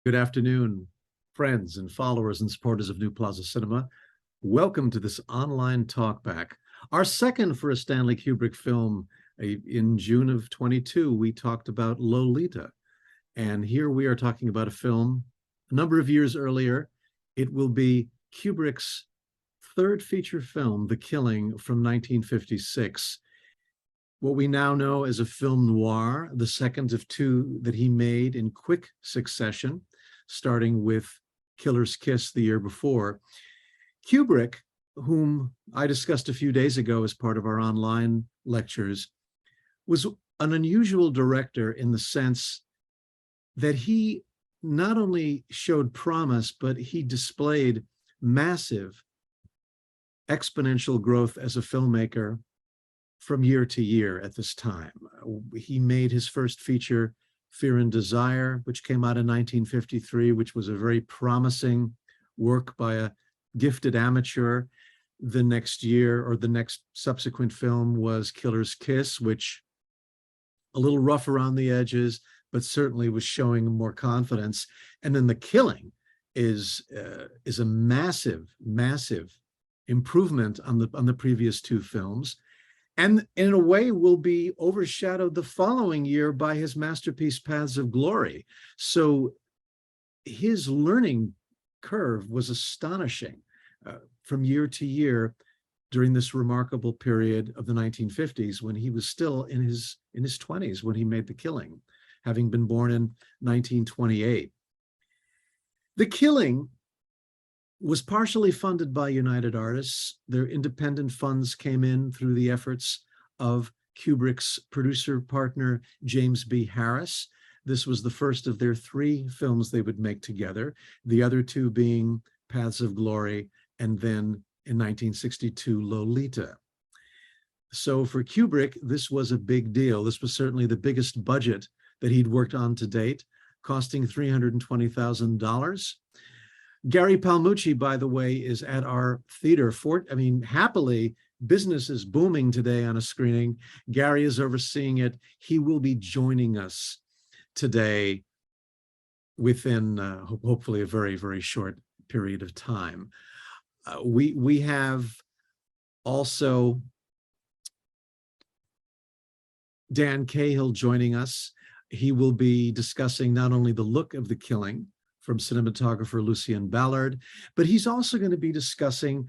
Good afternoon, friends and followers and supporters of New Plaza Cinema. Welcome to this online talkback. Our second for a Stanley Kubrick film. In June of 22, we talked about Lolita. And here we are talking about a film a number of years earlier. It will be Kubrick's third feature film, The Killing, from 1956. What we now know as a film noir, the second of two that he made in quick succession, starting with Killer's Kiss the year before. Kubrick, whom I discussed a few days ago as part of our online lectures, was an unusual director in the sense that he not only showed promise, but he displayed massive exponential growth as a filmmaker from year to year at this time. He made his first feature, Fear and Desire, which came out in 1953, which was a very promising work by a gifted amateur. The next year, or the next subsequent film, was Killer's Kiss, which a little rough around the edges, but certainly was showing more confidence. And then The Killing is a massive improvement on the previous two films, and in a way will be overshadowed the following year by his masterpiece Paths of Glory. So his learning curve was astonishing from year to year during this remarkable period of the 1950s, when he was still in his 20s when he made The Killing, having been born in 1928. The Killing was partially funded by United Artists. Their independent funds came in through the efforts of Kubrick's producer partner, James B. Harris. This was the first of their three films they would make together, the other two being Paths of Glory and then in 1962, Lolita. So for Kubrick, this was a big deal. This was certainly the biggest budget that he'd worked on to date, costing $320,000. Gary Palmucci, by the way, is at our theater. Happily, business is booming today on a screening. Gary is overseeing it. He will be joining us today within hopefully a very, very short period of time. We have also Dan Cahill joining us. He will be discussing not only the look of The Killing from cinematographer Lucien Ballard, but he's also going to be discussing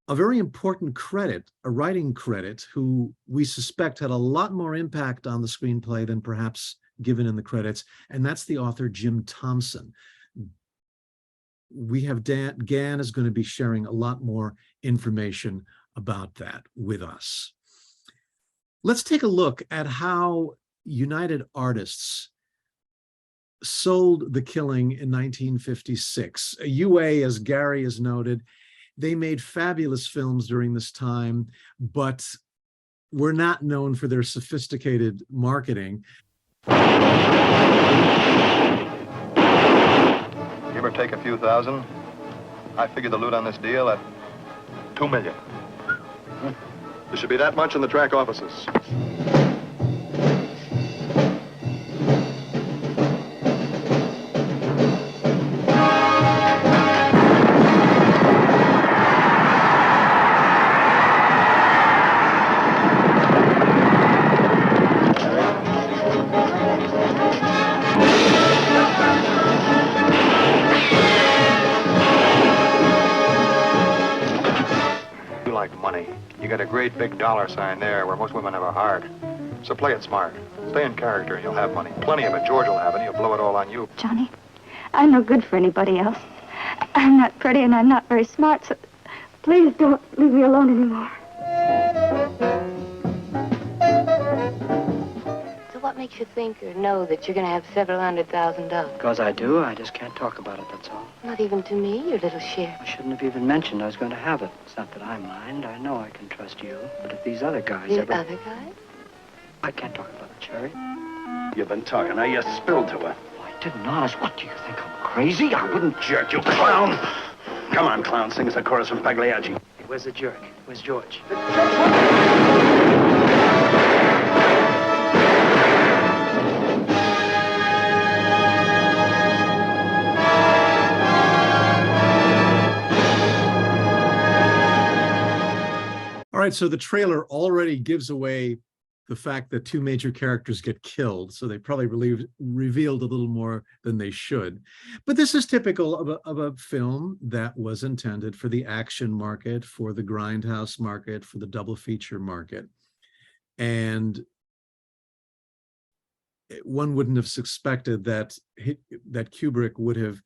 a very important credit, a writing credit, who we suspect had a lot more impact on the screenplay than perhaps given in the credits, and that's the author Jim Thompson. We have Gan is going to be sharing a lot more information about that with us. Let's take a look at how United Artists sold The Killing in 1956. UA, as Gary has noted, they made fabulous films during this time, but were not known for their sophisticated marketing. Give or take a few thousand. I figure the loot on this deal at $2 million. There should be that much in the track offices. Great big dollar sign there where most women have a heart. So play it smart. Stay in character and you'll have money. Plenty of it. George will have it. He'll blow it all on you. Johnny, I'm no good for anybody else. I'm not pretty and I'm not very smart, so please don't leave me alone anymore. So what makes you think or know that you're going to have several $100,000? Because I do. I just can't talk about it, that's all. Not even to me, your little share. I shouldn't have even mentioned I was going to have it. It's not that I mind. I know I can trust you. But if these other guys These other guys? I can't talk about it, Cherry. You've been talking. Now you spilled to her. Oh, I didn't, honest. What, do you think I'm crazy? I wouldn't... Jerk, you clown! Come on, clown. Sing us a chorus from Pagliacci. Where's the jerk? Where's George? right, so the trailer already gives away the fact that two major characters get killed, so they probably revealed a little more than they should. But this is typical of a film that was intended for the action market, for the grindhouse market, for the double feature market. And one wouldn't have suspected that Kubrick would have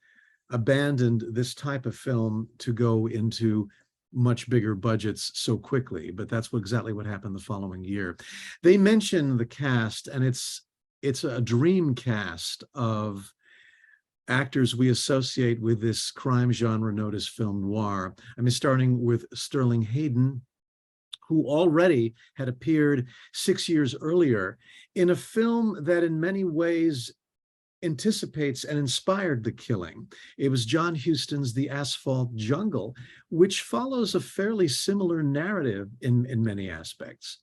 abandoned this type of film to go into much bigger budgets so quickly, but that's exactly what happened the following year. They mention the cast, and it's a dream cast of actors we associate with this crime genre known as film noir. I mean, starting with Sterling Hayden, who already had appeared 6 years earlier in a film that in many ways anticipates and inspired The Killing. It was John Huston's The Asphalt Jungle, which follows a fairly similar narrative in many aspects.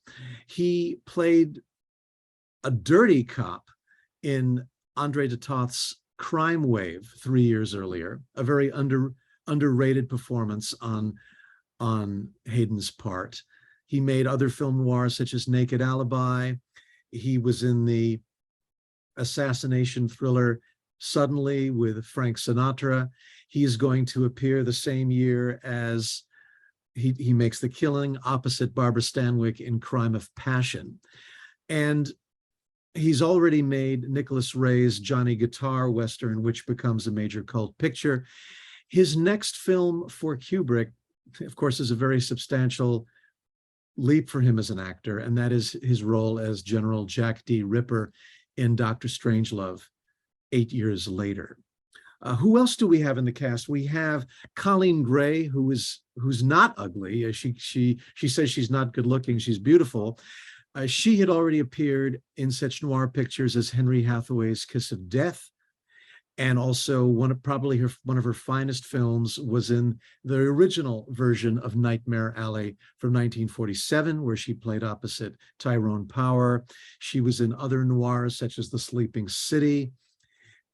He played a dirty cop in Andre de Toth's Crime Wave 3 years earlier, a very underrated performance on Hayden's part. He made other film noirs such as Naked Alibi. He was in the assassination thriller Suddenly with Frank Sinatra. He's going to appear the same year as he makes The Killing opposite Barbara Stanwyck in Crime of Passion. And he's already made Nicholas Ray's Johnny Guitar Western, which becomes a major cult picture. His next film for Kubrick, of course, is a very substantial leap for him as an actor, and that is his role as General Jack D. Ripper in Dr. Strangelove 8 years later. Who else do we have in the cast? We have Colleen Gray, who's not ugly. She says she's not good looking. She's beautiful. She had already appeared in such noir pictures as Henry Hathaway's Kiss of Death, and also one of her finest films was in the original version of Nightmare Alley from 1947, where she played opposite Tyrone Power. She was in other noirs such as The Sleeping City,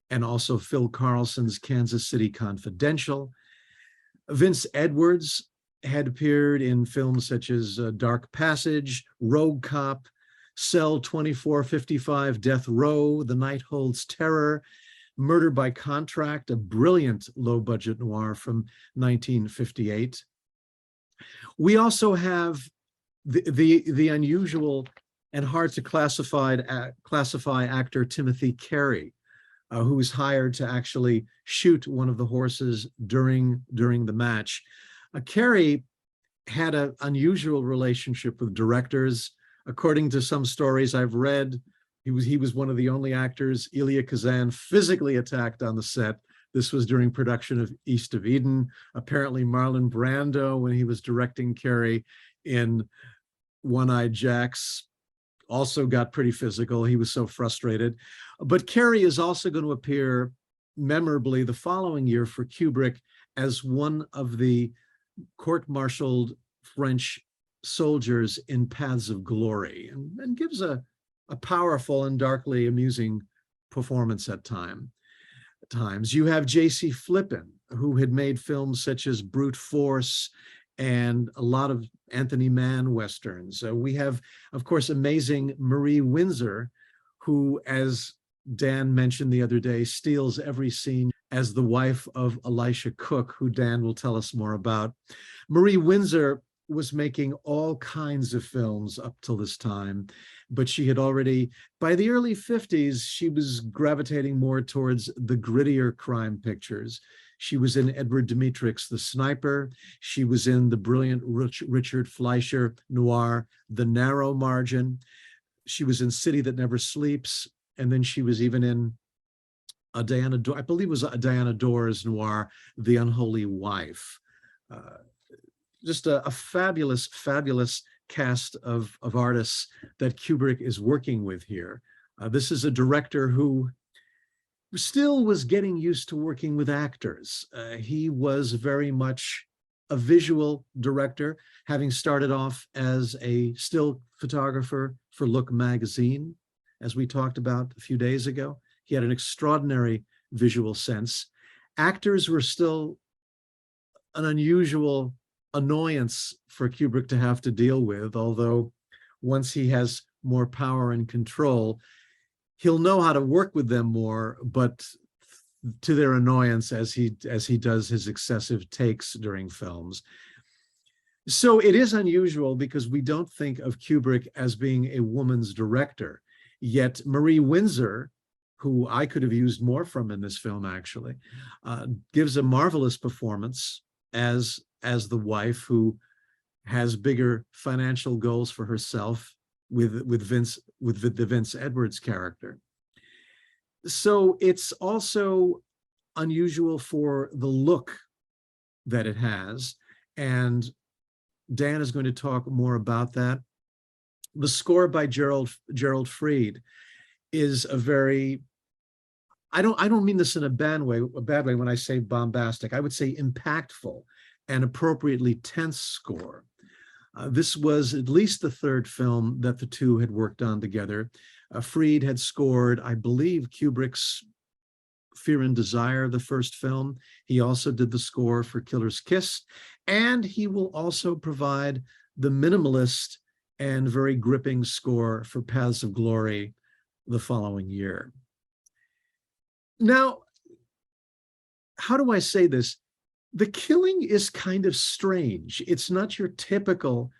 and also Phil Carlson's Kansas City Confidential. Vince Edwards had appeared in films such as Dark Passage, Rogue Cop, Cell 2455, Death Row, The Night Holds Terror, Murder by Contract, a brilliant low-budget noir from 1958. We also have the unusual and hard to classify actor Timothy Carey, who was hired to actually shoot one of the horses during the match. Carey had an unusual relationship with directors. According to some stories I've read, he was one of the only actors Elia Kazan physically attacked on the set. This was during production of East of Eden. Apparently Marlon Brando, when he was directing Carey in One-Eyed Jacks, also got pretty physical. He was so frustrated. But Carey is also going to appear memorably the following year for Kubrick as one of the court-martialed French soldiers in Paths of Glory, and gives a powerful and darkly amusing performance at times. You have J.C. Flippin, who had made films such as Brute Force and a lot of Anthony Mann westerns. We have, of course, amazing Marie Windsor, who, as Dan mentioned the other day, steals every scene as the wife of Elisha Cook, who Dan will tell us more about. Marie Windsor was making all kinds of films up till this time, but she had already, by the early 50s, she was gravitating more towards the grittier crime pictures. She was in Edward Dmytryk's The Sniper. She was in the brilliant Richard Fleischer noir, The Narrow Margin. She was in City That Never Sleeps. And then she was even in I believe it was a Diana Dors noir, The Unholy Wife. Just a fabulous, fabulous cast of artists that Kubrick is working with here. This is a director who still was getting used to working with actors. He was very much a visual director, having started off as a still photographer for Look magazine, as we talked about a few days ago. He had an extraordinary visual sense. Actors were still an unusual annoyance for Kubrick to have to deal with, although once he has more power and control, he'll know how to work with them more, but to their annoyance as he does his excessive takes during films. So it is unusual because we don't think of Kubrick as being a woman's director. Yet Marie Windsor, who I could have used more from in this film, actually, gives a marvelous performance as the wife who has bigger financial goals for herself with the Vince Edwards character. So it's also unusual for the look that it has, and Dan is going to talk more about that. The score by Gerald Fried is a very, I don't mean this in a bad way when I say bombastic. I would say impactful and appropriately tense score. This was at least the third film that the two had worked on together. Fried had scored, I believe, Kubrick's Fear and Desire, the first film. He also did the score for Killer's Kiss, and he will also provide the minimalist and very gripping score for Paths of Glory the following year. Now, how do I say this? The Killing is kind of strange. It's not your typical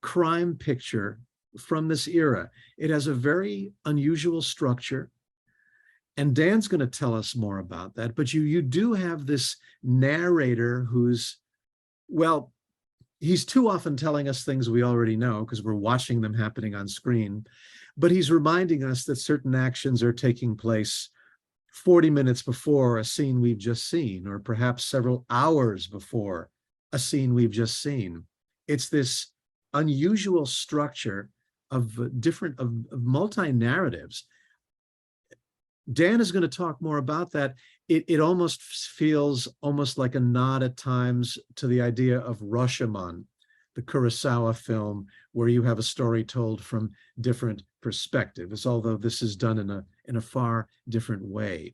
crime picture from this era. It has a very unusual structure, and Dan's going to tell us more about that. But you do have this narrator who's, well, he's too often telling us things we already know because we're watching them happening on screen, but he's reminding us that certain actions are taking place 40 minutes before a scene we've just seen, or perhaps several hours before a scene we've just seen. It's this unusual structure of multi-narratives. Dan is going to talk more about that. It almost feels almost like a nod at times to the idea of Rashomon, the Kurosawa film, where you have a story told from different perspectives, although this is done in a far different way.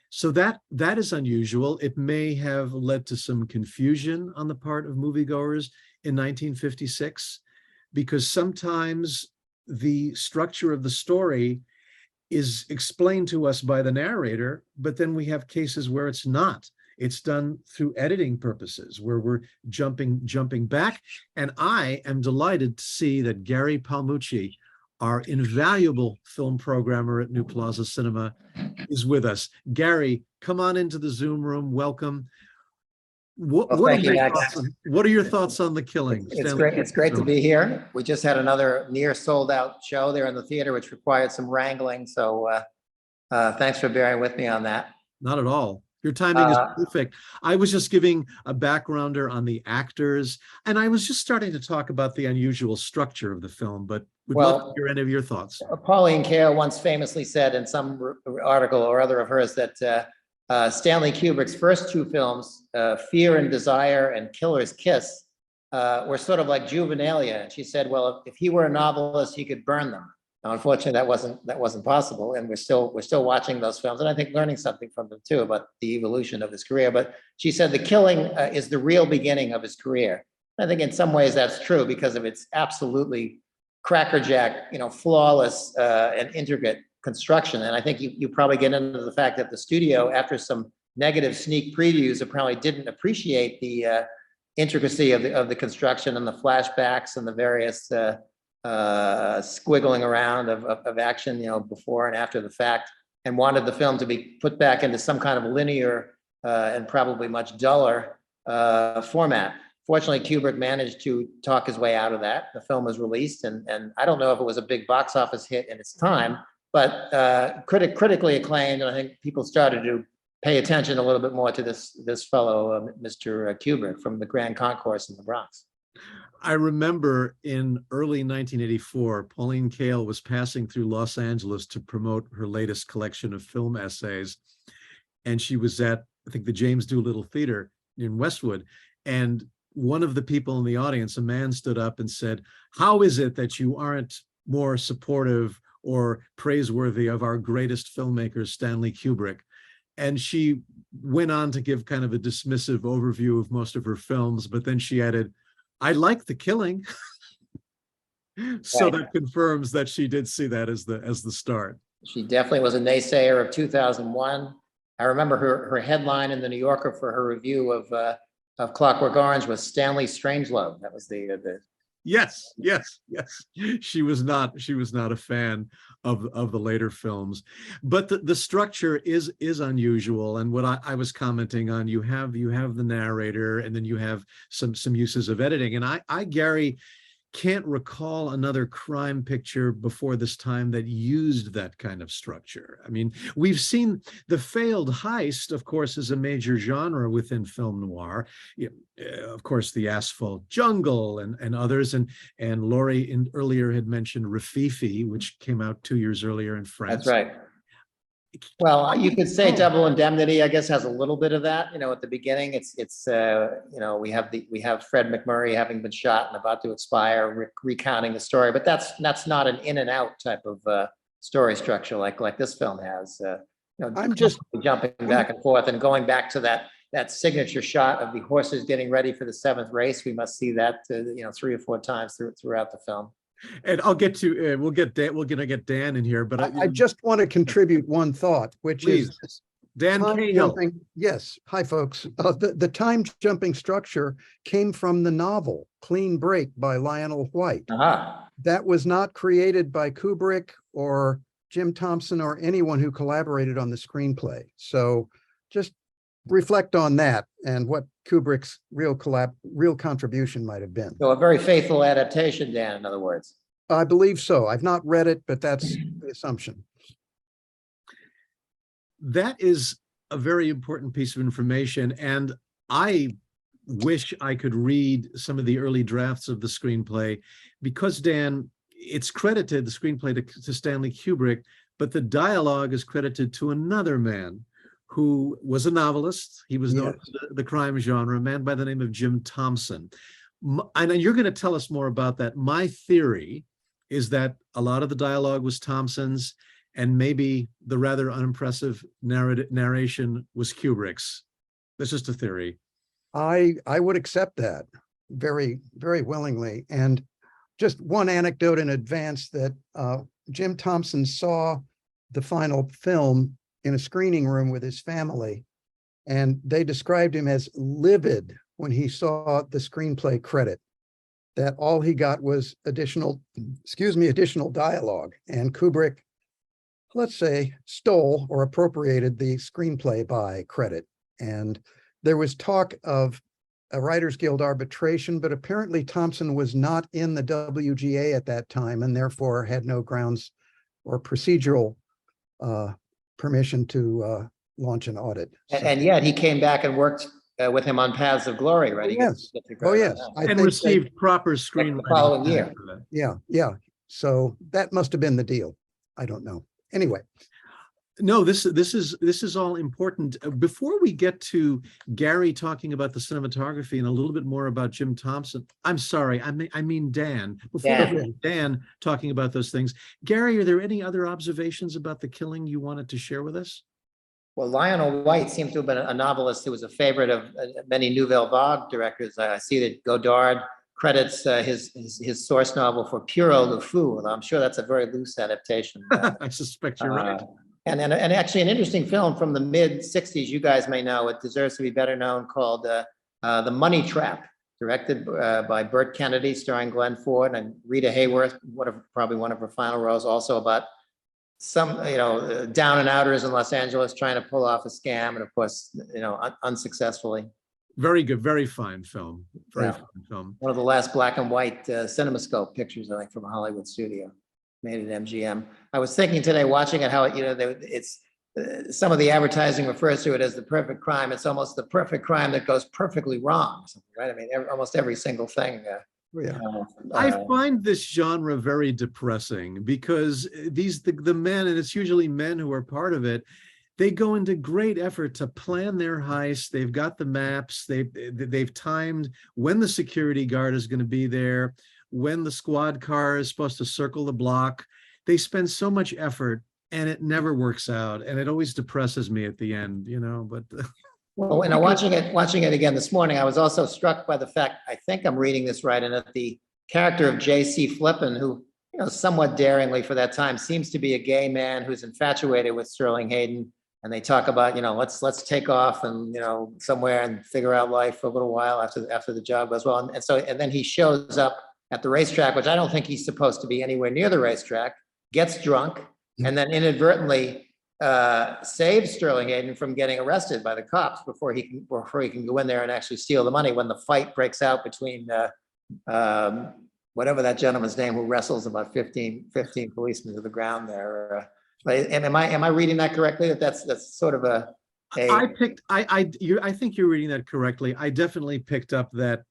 So that is unusual. It may have led to some confusion on the part of moviegoers in 1956, because sometimes the structure of the story is explained to us by the narrator, but then we have cases where it's not. It's done through editing purposes, where we're jumping back. And I am delighted to see that Gary Palmucci, our invaluable film programmer at New Plaza Cinema, is with us. Gary, come on into the Zoom room. Welcome. What are your thoughts on The Killing? It's great. It's great to be here. We just had another near sold out show there in the theater, which required some wrangling. So thanks for bearing with me on that. Not at all. Your timing is perfect. I was just giving a backgrounder on the actors, and I was just starting to talk about the unusual structure of the film, but would love to hear any of your thoughts. Pauline Kael once famously said in some article or other of hers that Stanley Kubrick's first two films, Fear and Desire and Killer's Kiss, were sort of like juvenilia. And she said, well, if he were a novelist, he could burn them. Now, unfortunately, that wasn't possible, and we're still watching those films, and I think learning something from them too about the evolution of his career. But she said The Killing is the real beginning of his career. I think in some ways that's true because of its absolutely crackerjack, flawless and intricate construction. And I think you probably get into the fact that the studio, after some negative sneak previews, apparently didn't appreciate the intricacy of the construction and the flashbacks and the various squiggling around of action, before and after the fact, and wanted the film to be put back into some kind of linear and probably much duller format. Fortunately, Kubrick managed to talk his way out of that. The film was released, and I don't know if it was a big box office hit in its time, but critically acclaimed, and I think people started to pay attention a little bit more to this fellow, Mr. Kubrick, from the Grand Concourse in the Bronx. I remember in early 1984, Pauline Kael was passing through Los Angeles to promote her latest collection of film essays. And she was at, I think, the James Doolittle Theater in Westwood. And one of the people in the audience, a man, stood up and said, "How is it that you aren't more supportive or praiseworthy of our greatest filmmaker, Stanley Kubrick?" And she went on to give kind of a dismissive overview of most of her films, but then she added, I like The Killing. So Right. that confirms that she did see that as the start. She definitely was a naysayer of 2001. I remember her headline in the New Yorker for her review of Clockwork Orange was Stanley Strangelove. That was the Yes. She was not a fan of the later films, but the structure is unusual. And what I was commenting on, you have the narrator, and then you have some uses of editing. And I Gary, can't recall another crime picture before this time that used that kind of structure. I mean, we've seen the failed heist, of course, is a major genre within film noir. Of course, the Asphalt Jungle and others. And Laurie earlier had mentioned Rififi, which came out 2 years earlier in France. That's right. Well, you could say Double Indemnity, I guess, has a little bit of that. At the beginning, it's we have Fred McMurray having been shot and about to expire, recounting the story, but that's not an in and out type of story structure like this film has. I'm just jumping back and forth and going back to that signature shot of the horses getting ready for the 7th race. We must see that 3 or 4 times throughout the film. And I'll get to we're gonna get Dan in here, but I just want to contribute one thought, which please, is Dan time Cahill. jumping. Yes, hi folks. The time jumping structure came from the novel Clean Break by Lionel White. That was not created by Kubrick or Jim Thompson or anyone who collaborated on the screenplay. So just reflect on that and what Kubrick's real contribution might have been. So a very faithful adaptation, Dan, in other words. I believe so. I've not read it, but that's the assumption. That is a very important piece of information, and I wish I could read some of the early drafts of the screenplay, because Dan, it's credited, the screenplay, to Stanley Kubrick, but the dialogue is credited to another man who was a novelist. He was known for the crime genre, a man by the name of Jim Thompson. And you're going to tell us more about that. My theory is that a lot of the dialogue was Thompson's, and maybe the rather unimpressive narration was Kubrick's. That's just a theory. I would accept that very, very willingly. And just one anecdote in advance, that Jim Thompson saw the final film in a screening room with his family, and they described him as livid when he saw the screenplay credit, that all he got was additional dialogue. And Kubrick, let's say, stole or appropriated the screenplay by credit. And there was talk of a Writers Guild arbitration, but apparently Thompson was not in the WGA at that time and therefore had no grounds or procedural permission to launch an audit. And yet he came back and worked with him on Paths of Glory, right? Yes. Oh, yes. And received proper screenwriting the following year. Yeah. So that must have been the deal. I don't know. Anyway. No, this is all important. Before we get to Gary talking about the cinematography and a little bit more about Jim Thompson, I'm sorry, I mean Dan. Before we get to Dan talking about those things, Gary, are there any other observations about The Killing you wanted to share with us? Well, Lionel White seems to have been a novelist who was a favorite of many Nouvelle Vague directors. I see that Godard credits his source novel for Pierrot le Fou, and I'm sure that's a very loose adaptation. I suspect you're right. And actually an interesting film from the mid-'60s, you guys may know, it deserves to be better known, called The Money Trap, directed by Burt Kennedy, starring Glenn Ford and Rita Hayworth, probably one of her final roles, also about some, down and outers in Los Angeles trying to pull off a scam, and of course, unsuccessfully. Very good, very fine film. Very fine film. One of the last black and white CinemaScope pictures, I think, from a Hollywood studio, made at MGM. I was thinking today, watching it, how it's some of the advertising refers to it as the perfect crime. It's almost the perfect crime that goes perfectly wrong, right? I mean, almost every single thing. I find this genre very depressing, because the men, and it's usually men who are part of it, they go into great effort to plan their heist. They've got the maps. They've timed when the security guard is going to be there, when the squad car is supposed to circle the block. They spend so much effort, and it never works out, and it always depresses me at the end, you know, but Well, when I'm watching it again this morning, I was also struck by the fact, I think I'm reading this right, and that the character of J.C. Flippin, who, you know, somewhat daringly for that time, seems to be a gay man who's infatuated with Sterling Hayden. And they talk about, you know, let's take off and, you know, somewhere and figure out life for a little while after the job goes well. And then he shows up at the racetrack, which I don't think he's supposed to be anywhere near the racetrack, gets drunk, and then inadvertently saves Sterling Hayden from getting arrested by the cops before he can go in there and actually steal the money when the fight breaks out between whatever that gentleman's name who wrestles about 15 policemen to the ground there. Am I reading that correctly? That's sort of I think you're reading that correctly. I definitely picked up that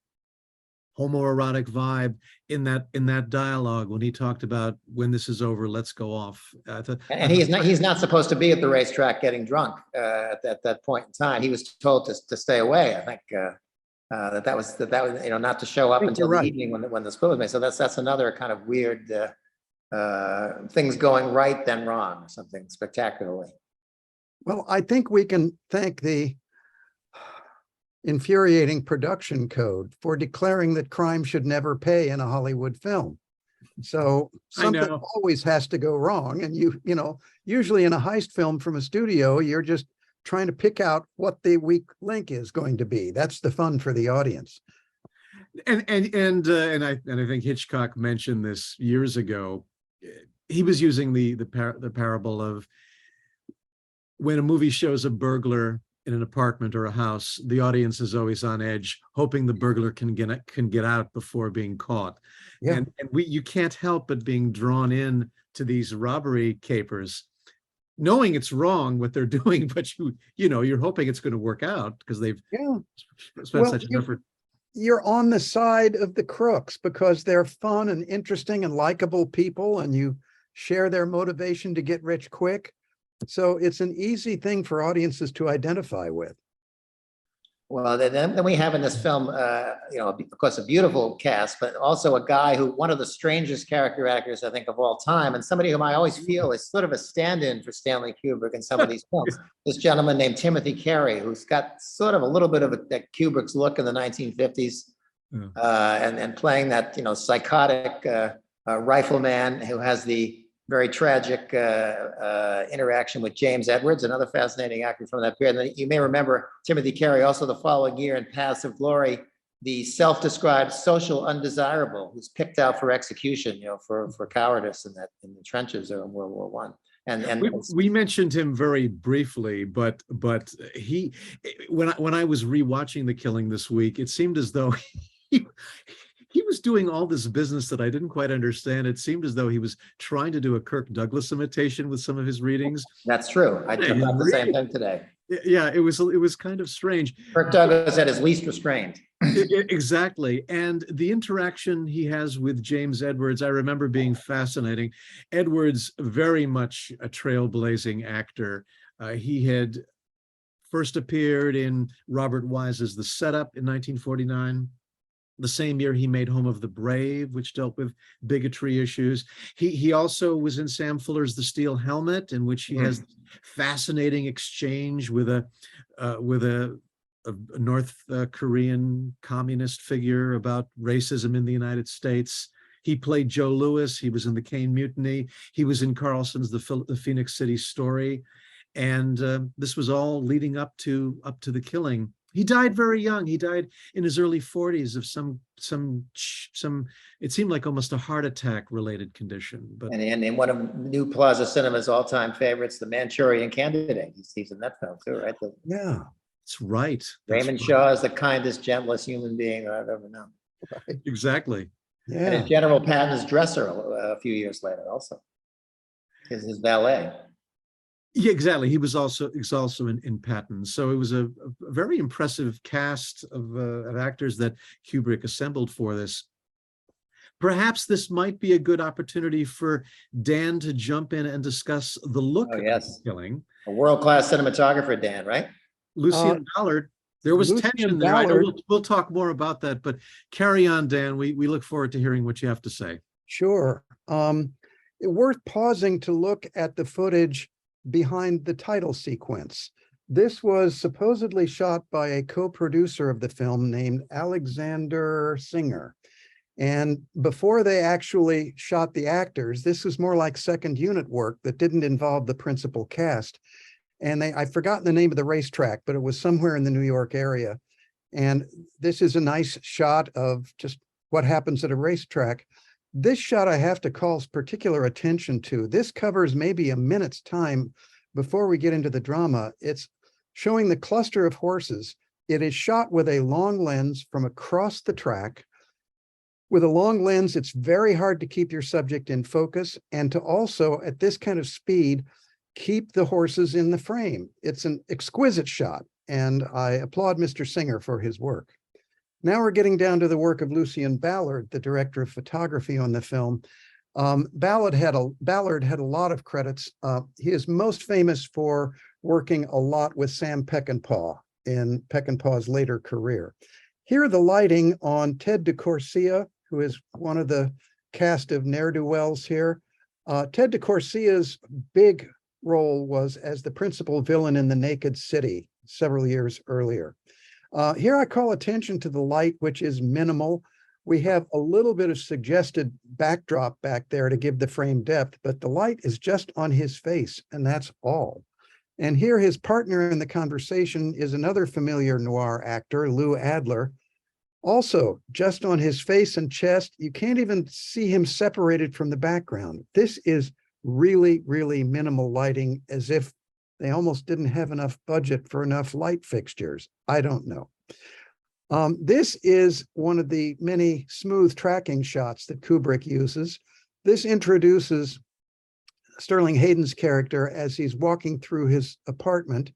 homoerotic vibe in that dialogue when he talked about, when this is over, let's go off. And he's not supposed to be at the racetrack getting drunk at that point in time. He was told to stay away. I think that was you know, not to show up until the evening when the spill was made. So that's another kind of weird things going right then wrong, or something spectacularly. Well, I think we can thank the infuriating production code for declaring that crime should never pay in a Hollywood film. So something always has to go wrong. And you know, usually in a heist film from a studio, you're just trying to pick out what the weak link is going to be. That's the fun for the audience. And I think Hitchcock mentioned this years ago. He was using the parable of when a movie shows a burglar in an apartment or a house, the audience is always on edge, hoping the burglar can get out before being caught. Yeah. And you can't help but being drawn in to these robbery capers, knowing it's wrong what they're doing, but you know, you're hoping it's going to work out because they've spent such an effort. You're on the side of the crooks because they're fun and interesting and likable people, and you share their motivation to get rich quick. So it's an easy thing for audiences to identify with. Well, then we have in this film, you know, of course, a beautiful cast, but also a guy who, one of the strangest character actors, I think, of all time, and somebody whom I always feel is sort of a stand-in for Stanley Kubrick in some of these films. This gentleman named Timothy Carey, who's got sort of a little bit of that Kubrick's look in the 1950s, and playing that, you know, psychotic rifleman who has the very tragic interaction with James Edwards, another fascinating actor from that period. And you may remember Timothy Carey also the following year in Paths of Glory, the self-described social undesirable who's picked out for execution, you know, for cowardice in the trenches of World War I. And we mentioned him very briefly, but he, when I was rewatching The Killing this week, it seemed as though he was doing all this business that I didn't quite understand. It seemed as though he was trying to do a Kirk Douglas imitation with some of his readings. That's true. I thought the same thing today. Yeah, it was kind of strange. Kirk Douglas at his least restrained. Exactly. And the interaction he has with James Edwards, I remember being fascinating. Edwards, very much a trailblazing actor. He had first appeared in Robert Wise's The Setup in 1949. The same year he made Home of the Brave, which dealt with bigotry issues. He also was in Sam Fuller's The Steel Helmet, in which he has fascinating exchange with a North Korean communist figure about racism in the United States. He played Joe Louis. He was in The Caine Mutiny. He was in Carlson's The Phoenix City Story, and this was all leading up to The Killing. He died very young. He died in his early 40s of some. It seemed like almost a heart attack related condition. But and in one of New Plaza Cinema's all-time favorites, The Manchurian Candidate. He's in that film too, right? Yeah, that's right. Raymond Shaw is the kindest, gentlest human being I've ever known. Right. Exactly. Yeah. And General Patton's dresser a few years later, also, is his valet. Yeah, exactly. He was also in Patton. So it was a very impressive cast of actors that Kubrick assembled for this. Perhaps this might be a good opportunity for Dan to jump in and discuss the look of The Killing. A world-class cinematographer, Dan, right? Lucien Ballard. There was tension there. I know we'll talk more about that, but carry on, Dan. We look forward to hearing what you have to say. Sure. worth pausing to look at the footage behind the title sequence. This was supposedly shot by a co-producer of the film named Alexander Singer. And before they actually shot the actors, this was more like second unit work that didn't involve the principal cast. And I've forgotten the name of the racetrack, but it was somewhere in the New York area. And this is a nice shot of just what happens at a racetrack. This shot I have to call particular attention to. This covers maybe a minute's time before we get into the drama. It's showing the cluster of horses. It is shot with a long lens from across the track. With a long lens, it's very hard to keep your subject in focus and to also, at this kind of speed, keep the horses in the frame. It's an exquisite shot, and I applaud Mr. Singer for his work. Now we're getting down to the work of Lucien Ballard, the director of photography on the film. Ballard had a lot of credits. He is most famous for working a lot with Sam Peckinpah in Peckinpah's later career. Here, the lighting on Ted DeCorsia, who is one of the cast of ne'er-do-wells here. Ted DeCorsia's big role was as the principal villain in The Naked City several years earlier. Here I call attention to the light, which is minimal. We have a little bit of suggested backdrop back there to give the frame depth, but the light is just on his face, and that's all. And here his partner in the conversation is another familiar noir actor, Lou Adler. Also, just on his face and chest, you can't even see him separated from the background. This is really, really minimal lighting, as if they almost didn't have enough budget for enough light fixtures. I don't know. This is one of the many smooth tracking shots that Kubrick uses. This introduces Sterling Hayden's character as he's walking through his apartment,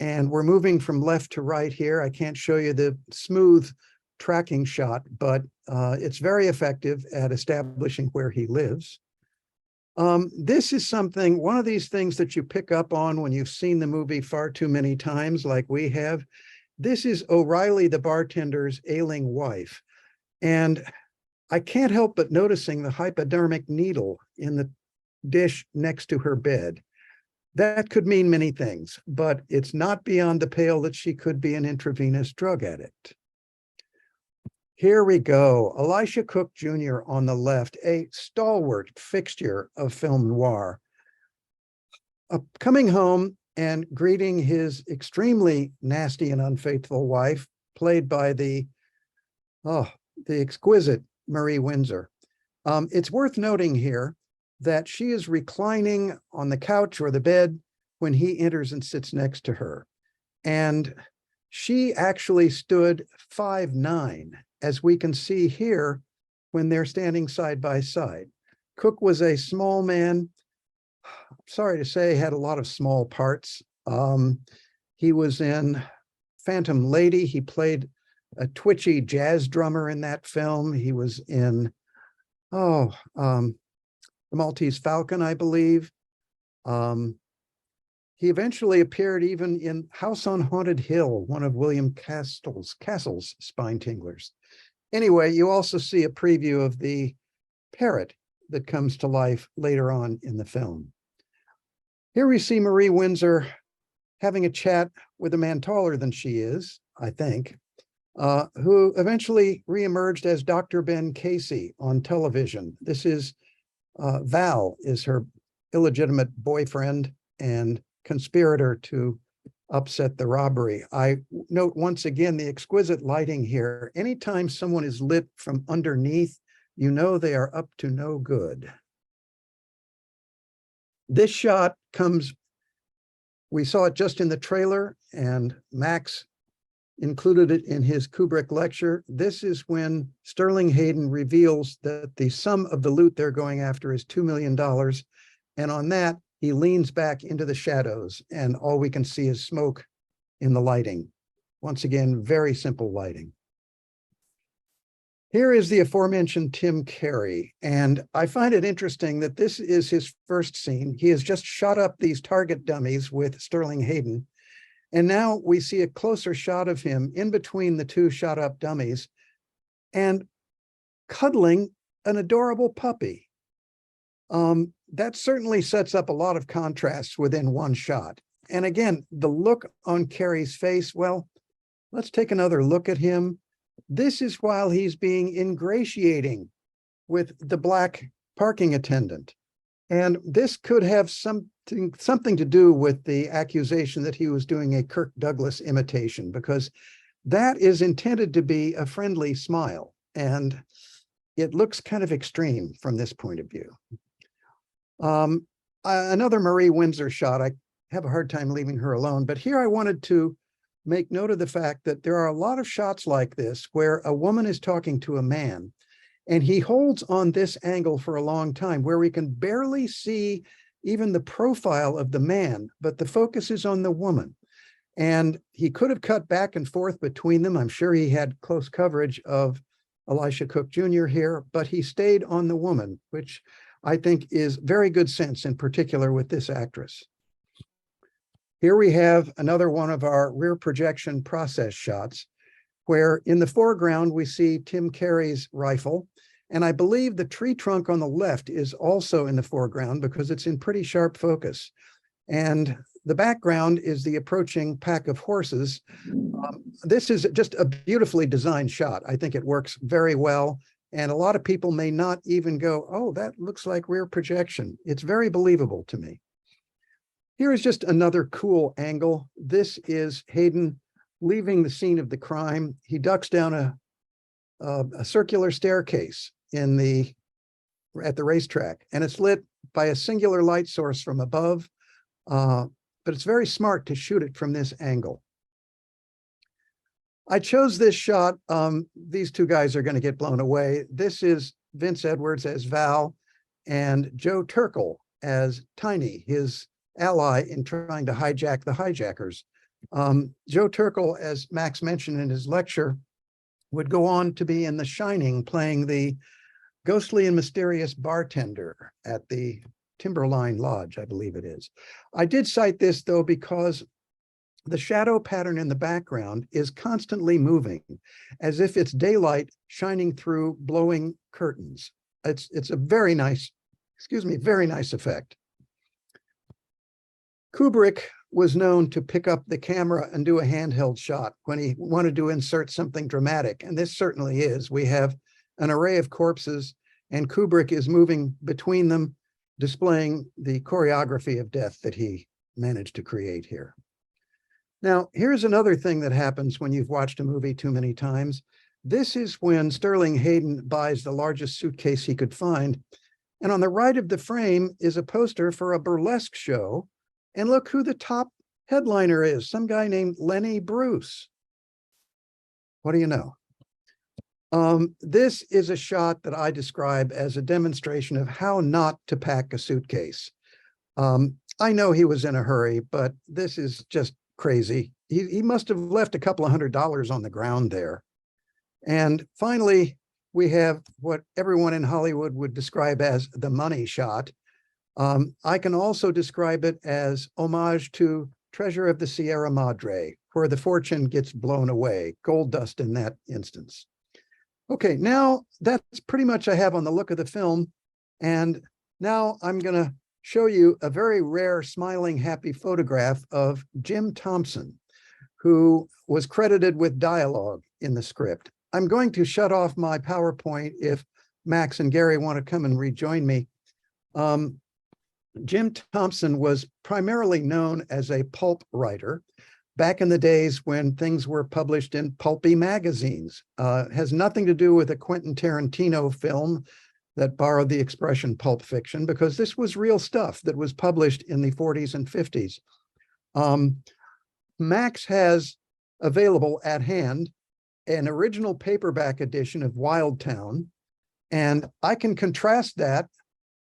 and we're moving from left to right here. I can't show you the smooth tracking shot, but it's very effective at establishing where he lives. This is one of these things that you pick up on when you've seen the movie far too many times, like we have. This is O'Reilly, the bartender's ailing wife. And I can't help but noticing the hypodermic needle in the dish next to her bed. That could mean many things, but it's not beyond the pale that she could be an intravenous drug addict. Here we go. Elisha Cook Jr. on the left, a stalwart fixture of film noir. Coming home and greeting his extremely nasty and unfaithful wife, played by the exquisite Marie Windsor. It's worth noting here that she is reclining on the couch or the bed when he enters and sits next to her. And she actually stood 5'9", as we can see here when they're standing side by side. Cook was a small man, sorry to say, had a lot of small parts. He was in Phantom Lady. He played a twitchy jazz drummer in that film. He was in, The Maltese Falcon, I believe. He eventually appeared even in House on Haunted Hill, one of William Castle's spine tinglers. Anyway, you also see a preview of the parrot that comes to life later on in the film. Here we see Marie Windsor having a chat with a man taller than she is, I think, who eventually reemerged as Dr. Ben Casey on television. This is Val, is her illegitimate boyfriend and conspirator to upset the robbery. I note once again the exquisite lighting here. Anytime someone is lit from underneath, you know they are up to no good. This shot comes, we saw it just in the trailer, and Max included it in his Kubrick lecture. This is when Sterling Hayden reveals that the sum of the loot they're going after is $2 million. And on that, he leans back into the shadows, and all we can see is smoke in the lighting. Once again, very simple lighting. Here is the aforementioned Tim Carey, and I find it interesting that this is his first scene. He has just shot up these target dummies with Sterling Hayden, and now we see a closer shot of him in between the two shot up dummies and cuddling an adorable puppy. That certainly sets up a lot of contrasts within one shot. And again, the look on Carey's face, well, let's take another look at him. This is while he's being ingratiating with the black parking attendant. And this could have something to do with the accusation that he was doing a Kirk Douglas imitation, because that is intended to be a friendly smile. And it looks kind of extreme from this point of view. Another Marie Windsor shot. I have a hard time leaving her alone, but here I wanted to make note of the fact that there are a lot of shots like this where a woman is talking to a man and he holds on this angle for a long time where we can barely see even the profile of the man, but the focus is on the woman. And he could have cut back and forth between them. I'm sure he had close coverage of Elisha Cook Jr. here, but he stayed on the woman, which I think is very good sense, in particular with this actress. Here we have another one of our rear projection process shots, where in the foreground we see Tim Carey's rifle. And I believe the tree trunk on the left is also in the foreground because it's in pretty sharp focus. And the background is the approaching pack of horses. This is just a beautifully designed shot. I think it works very well. And a lot of people may not even go, oh, that looks like rear projection. It's very believable to me. Here is just another cool angle. This is Hayden leaving the scene of the crime. He ducks down a circular staircase at the racetrack, and it's lit by a singular light source from above, but it's very smart to shoot it from this angle. I chose this shot. These two guys are going to get blown away. This is Vince Edwards as Val and Joe Turkel as Tiny, his ally in trying to hijack the hijackers. Joe Turkel, as Max mentioned in his lecture, would go on to be in The Shining, playing the ghostly and mysterious bartender at the Timberline Lodge, I believe it is. I did cite this, though, because the shadow pattern in the background is constantly moving, as if it's daylight shining through blowing curtains. It's a very nice, very nice effect. Kubrick was known to pick up the camera and do a handheld shot when he wanted to insert something dramatic, and this certainly is. We have an array of corpses, and Kubrick is moving between them, displaying the choreography of death that he managed to create here. Now, here's another thing that happens when you've watched a movie too many times. This is when Sterling Hayden buys the largest suitcase he could find, and on the right of the frame is a poster for a burlesque show. And look who the top headliner is, some guy named Lenny Bruce. What do you know? This is a shot that I describe as a demonstration of how not to pack a suitcase. I know he was in a hurry, but this is just crazy. He must have left a couple of $100s on the ground there. And finally, we have what everyone in Hollywood would describe as the money shot. I can also describe it as homage to Treasure of the Sierra Madre, where the fortune gets blown away, gold dust in that instance. Okay, now that's pretty much I have on the look of the film. And now I'm going to show you a very rare smiling, happy photograph of Jim Thompson, who was credited with dialogue in the script. I'm going to shut off my PowerPoint if Max and Gary want to come and rejoin me. Jim Thompson was primarily known as a pulp writer back in the days when things were published in pulpy magazines. Has nothing to do with a Quentin Tarantino film that borrowed the expression pulp fiction, because this was real stuff that was published in the 40s and 50s. Max has available at hand an original paperback edition of Wild Town, and I can contrast that.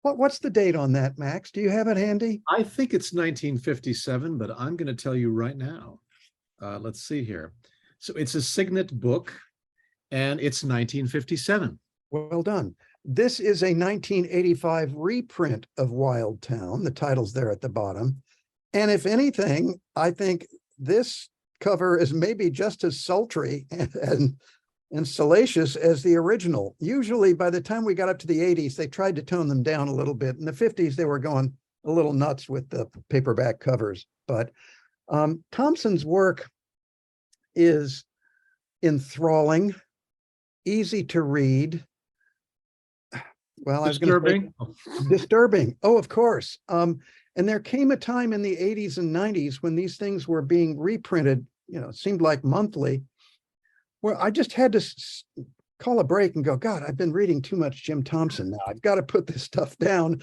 What's the date on that, Max? Do you have it handy? I think it's 1957, but I'm going to tell you right now. Let's see here. So it's a signet book, and it's 1957. Well done. This is a 1985 reprint of Wild Town. The title's there at the bottom. And if anything, I think this cover is maybe just as sultry and salacious as the original. Usually by the time we got up to the 80s, they tried to tone them down a little bit. In the 50s, they were going a little nuts with the paperback covers. But Thompson's work is enthralling, easy to read. Well, Disturbing. I was going to say disturbing. Oh, of course. And there came a time in the 80s and 90s when these things were being reprinted, it seemed like monthly, where I just had to call a break and go, God, I've been reading too much Jim Thompson now. I've got to put this stuff down.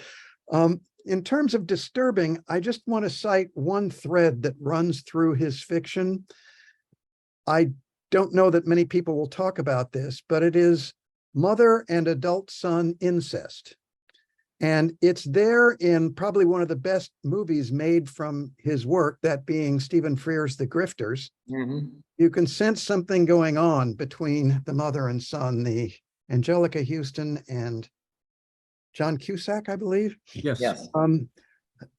In terms of disturbing, I just want to cite one thread that runs through his fiction. I don't know that many people will talk about this, but it is mother and adult son incest. And it's there in probably one of the best movies made from his work, that being Stephen Frears' The Grifters. You can sense something going on between the mother and son, the Angelica Houston and John Cusack, I believe. Yes.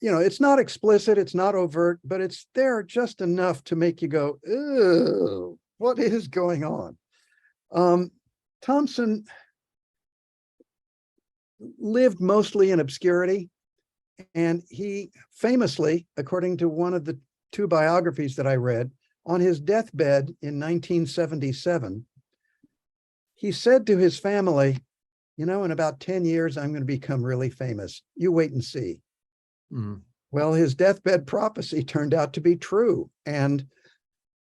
It's not explicit, it's not overt, but it's there just enough to make you go, "Ew, what is going on?" Thompson lived mostly in obscurity, and he famously, according to one of the two biographies that I read, on his deathbed in 1977, he said to his family, in about 10 years, I'm going to become really famous. You wait and see. Well, his deathbed prophecy turned out to be true. And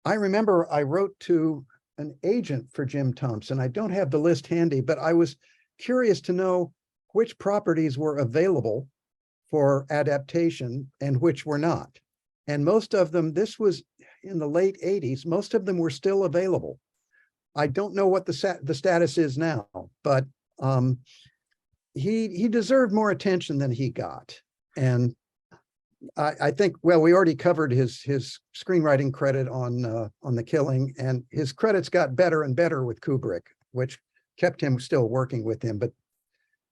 I remember I wrote to an agent for Jim Thompson. I don't have the list handy, but I was curious to know which properties were available for adaptation and which were not. And most of them, this was in the late 80s, most of them were still available. I don't know what the status is now, but he deserved more attention than he got. And I think, well, we already covered his screenwriting credit on The Killing, and his credits got better and better with Kubrick, which kept him still working with him. But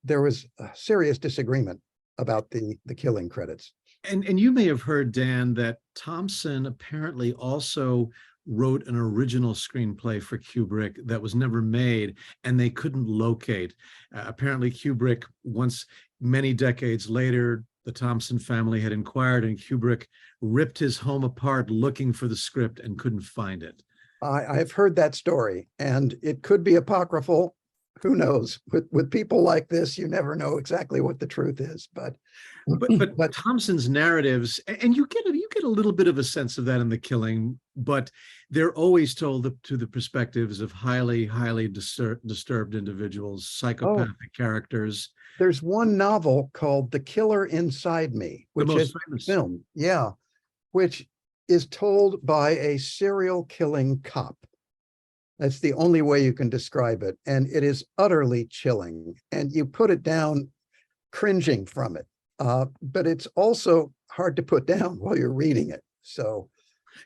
there was a serious disagreement about the Killing credits. And you may have heard, Dan, that Thompson apparently also wrote an original screenplay for Kubrick that was never made, and they couldn't locate. Apparently Kubrick, once many decades later, the Thompson family had inquired, and Kubrick ripped his home apart looking for the script and couldn't find it. I've heard that story, and it could be apocryphal. Who knows? With people like this, you never know exactly what the truth is. But Thompson's narratives, and you get a little bit of a sense of that in The Killing, but they're always told to the perspectives of highly disturbed individuals, psychopathic characters. There's one novel called The Killer Inside Me, which is a film, which is told by a serial killing cop. That's the only way you can describe it. And it is utterly chilling. And you put it down cringing from it. But it's also hard to put down while you're reading it. So,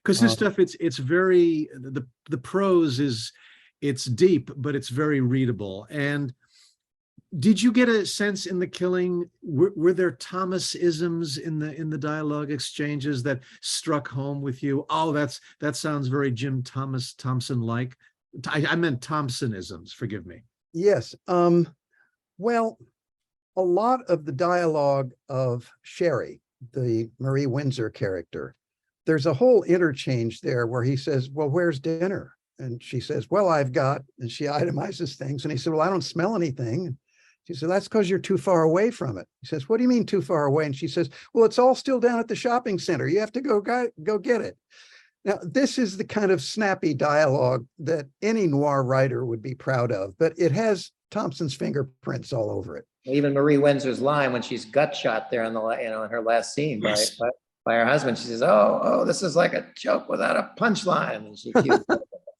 because this stuff, it's very, the prose it's deep, but it's very readable. And did you get a sense in The Killing, were there Thomas-isms in the dialogue exchanges that struck home with you? Oh, that sounds very Jim Thompson-like. I meant Thompson-isms, forgive me. Yes. Well, a lot of the dialogue of Sherry, the Marie Windsor character, there's a whole interchange there where he says, well, where's dinner? And she says, well, I've got, and she itemizes things. And he said, well, I don't smell anything. She said, that's because you're too far away from it. He says, what do you mean too far away? And she says, well, it's all still down at the shopping center. You have to go get it. Now, this is the kind of snappy dialogue that any noir writer would be proud of, but it has Thompson's fingerprints all over it. Even Marie Windsor's line when she's gut shot there in her last scene by her husband, she says, "Oh, this is like a joke without a punchline." And she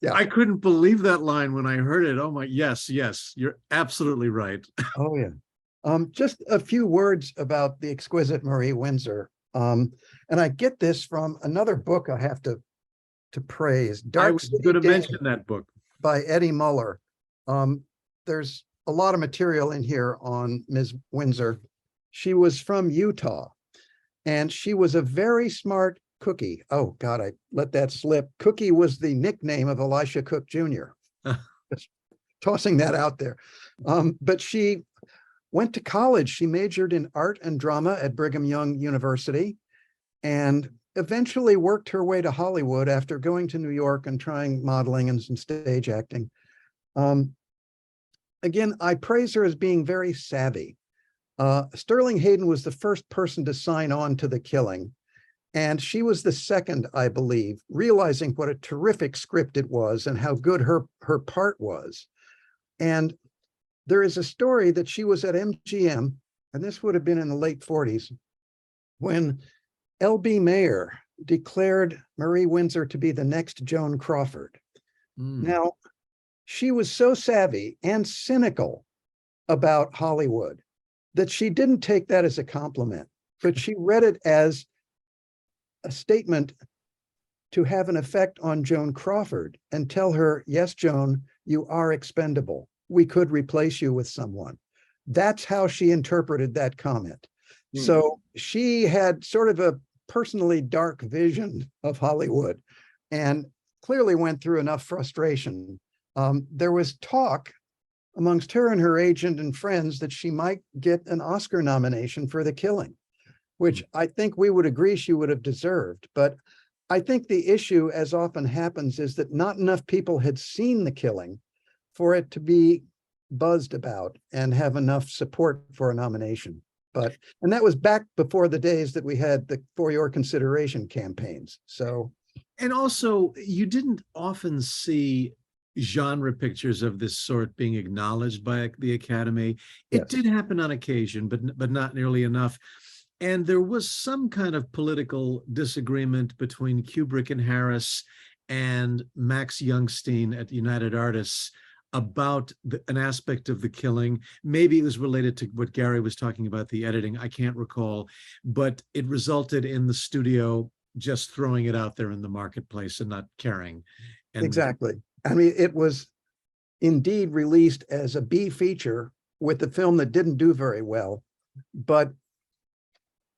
yeah, I couldn't believe that line when I heard it. Oh my, yes, you're absolutely right. Oh yeah. Just a few words about the exquisite Marie Windsor. And I get this from another book I have to praise. I was going to mention that book by Eddie Muller. There's a lot of material in here on Ms. Windsor. She was from Utah, and she was a very smart cookie. Oh God, I let that slip. Cookie was the nickname of Elisha Cook Jr. tossing that out there. But she went to college. She majored in art and drama at Brigham Young University and eventually worked her way to Hollywood after going to New York and trying modeling and some stage acting. Again, I praise her as being very savvy. Sterling Hayden was the first person to sign on to the killing. And she was the second, I believe, realizing what a terrific script it was and how good her part was. And there is a story that she was at MGM, and this would have been in the late 40s, when L.B. Mayer declared Marie Windsor to be the next Joan Crawford. Now, she was so savvy and cynical about Hollywood that she didn't take that as a compliment, but she read it as a statement to have an effect on Joan Crawford and tell her, yes, Joan, you are expendable. We could replace you with someone. That's how she interpreted that comment. So she had sort of a personally dark vision of Hollywood and clearly went through enough frustration. There was talk amongst her and her agent and friends that she might get an Oscar nomination for The Killing, which I think we would agree she would have deserved. But I think the issue, as often happens, is that not enough people had seen The Killing for it to be buzzed about and have enough support for a nomination. And that was back before the days that we had the For Your Consideration campaigns. So, and also you didn't often see genre pictures of this sort being acknowledged by the Academy. It did happen on occasion, but not nearly enough. And there was some kind of political disagreement between Kubrick and Harris and Max Youngstein at United Artists about an aspect of The Killing. Maybe it was related to what Gary was talking about, the editing. I can't recall, but it resulted in the studio just throwing it out there in the marketplace and not caring. And exactly. I mean, it was indeed released as a B feature with the film that didn't do very well, but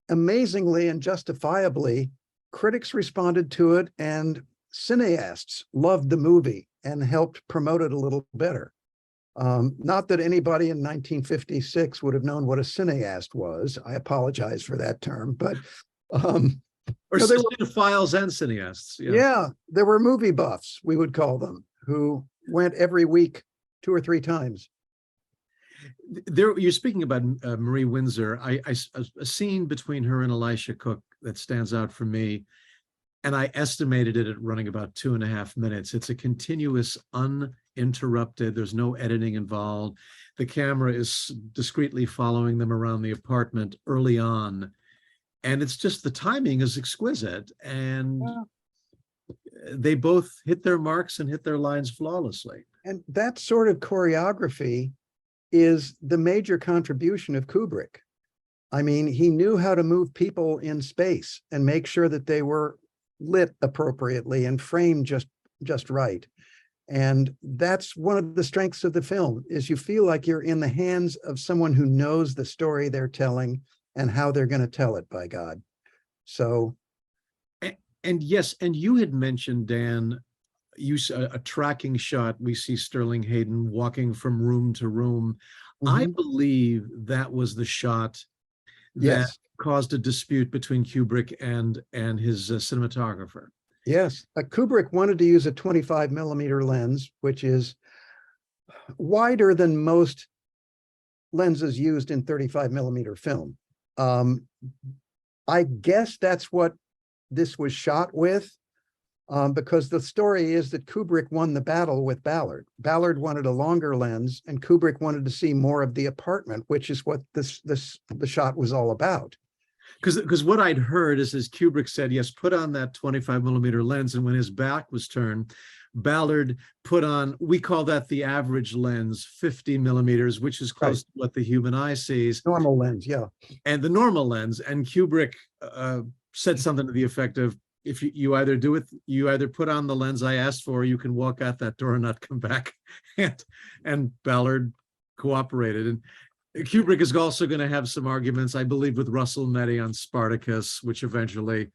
amazingly and justifiably, critics responded to it and cineasts loved the movie and helped promote it a little better. Not that anybody in 1956 would have known what a cineast was. I apologize for that term, but or cinephiles and cineasts. Yeah, there were movie buffs, we would call them, who went every week 2 or 3 times. You're speaking about Marie Windsor. A scene between her and Elisha Cook that stands out for me, and I estimated it at running about 2.5 minutes. It's a continuous, uninterrupted, there's no editing involved. The camera is discreetly following them around the apartment early on. And it's just, the timing is exquisite. And they both hit their marks and hit their lines flawlessly. And that sort of choreography is the major contribution of Kubrick. I mean, he knew how to move people in space and make sure that they were lit appropriately and framed just right. And that's one of the strengths of the film, is you feel like you're in the hands of someone who knows the story they're telling and how they're going to tell it, by God. So. And yes, and you had mentioned, Dan, a tracking shot. We see Sterling Hayden walking from room to room. I believe that was the shot that caused a dispute between Kubrick and his cinematographer. Yes, Kubrick wanted to use a 25mm lens, which is wider than most lenses used in 35mm film. I guess that's what this was shot with, because the story is that Kubrick won the battle with Ballard. Ballard wanted a longer lens, and Kubrick wanted to see more of the apartment, which is what the shot was all about. Because what I'd heard is, as Kubrick said, yes, put on that 25mm lens, and when his back was turned, Ballard put on, we call that the average lens, 50mm, which is close to what the human eye sees. Normal lens, yeah. And the normal lens, and Kubrick said something to the effect of, if you either put on the lens I asked for, or you can walk out that door and not come back. And Ballard cooperated. And Kubrick is also going to have some arguments, I believe, with Russell Netty on Spartacus, which eventually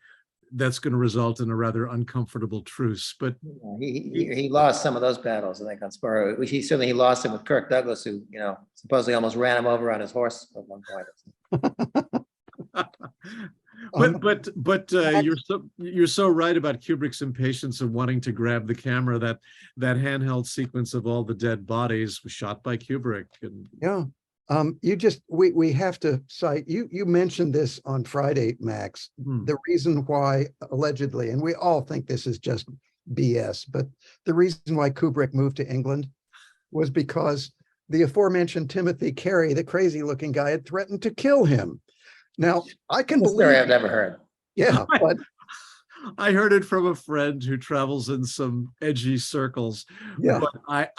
that's going to result in a rather uncomfortable truce. But He lost some of those battles, I think, on Sparrow. He lost him with Kirk Douglas, who, supposedly almost ran him over on his horse at one point. You're so right about Kubrick's impatience of wanting to grab the camera. That handheld sequence of all the dead bodies was shot by Kubrick. And yeah, we have to cite, you mentioned this on Friday, Max, the reason why allegedly, and we all think this is just BS, but the reason why Kubrick moved to England was because the aforementioned Timothy Carey, the crazy looking guy, had threatened to kill him. Now, I can believe. Story I've never heard. Yeah, but I heard it from a friend who travels in some edgy circles. Yeah. But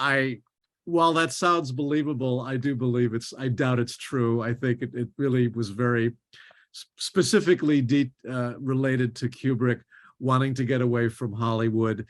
while that sounds believable, I do believe I doubt it's true. I think it really was very specifically related to Kubrick wanting to get away from Hollywood.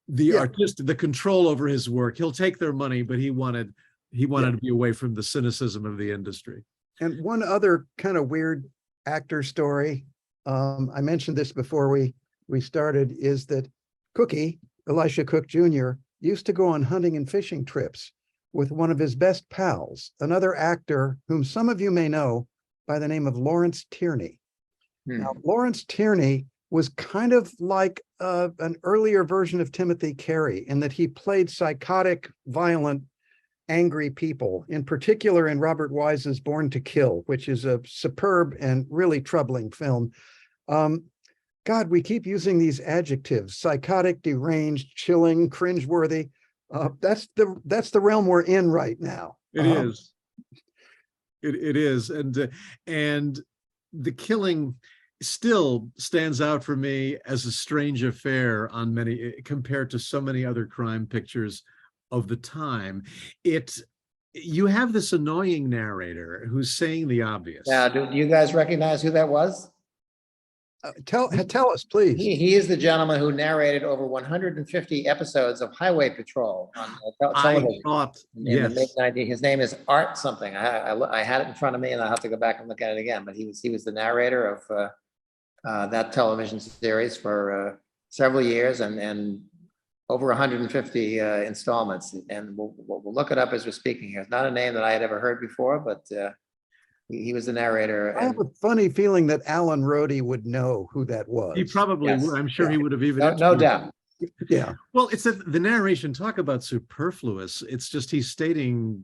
The control over his work. He'll take their money, but he wanted to be away from the cynicism of the industry. And one other kind of weird actor story, I mentioned this before we started, is that Cookie, Elisha Cook Jr., used to go on hunting and fishing trips with one of his best pals, another actor whom some of you may know by the name of Lawrence Tierney. Now, Lawrence Tierney was kind of like an earlier version of Timothy Carey in that he played psychotic, violent, angry people, in particular in Robert Wise's Born to Kill, which is a superb and really troubling film. God, we keep using these adjectives: psychotic, deranged, chilling, cringeworthy. That's the realm we're in right now. It is. It is. And the killing still stands out for me as a strange affair on compared to so many other crime pictures of the time. You have this annoying narrator who's saying the obvious. Now, do you guys recognize who that was? Tell us, please. He is the gentleman who narrated over 150 episodes of Highway Patrol on television. In the mid-90s. His name is Art something. I had it in front of me, and I'll have to go back and look at it again. But he was the narrator of that television series for several years, and over 150 installments. And we'll look it up as we're speaking here. It's not a name that I had ever heard before, but he was the narrator. I have a funny feeling that Alan Rhodey would know who that was. He probably would. I'm sure he would have even. No doubt. Yeah. Well, it's the narration. Talk about superfluous. It's just he's stating,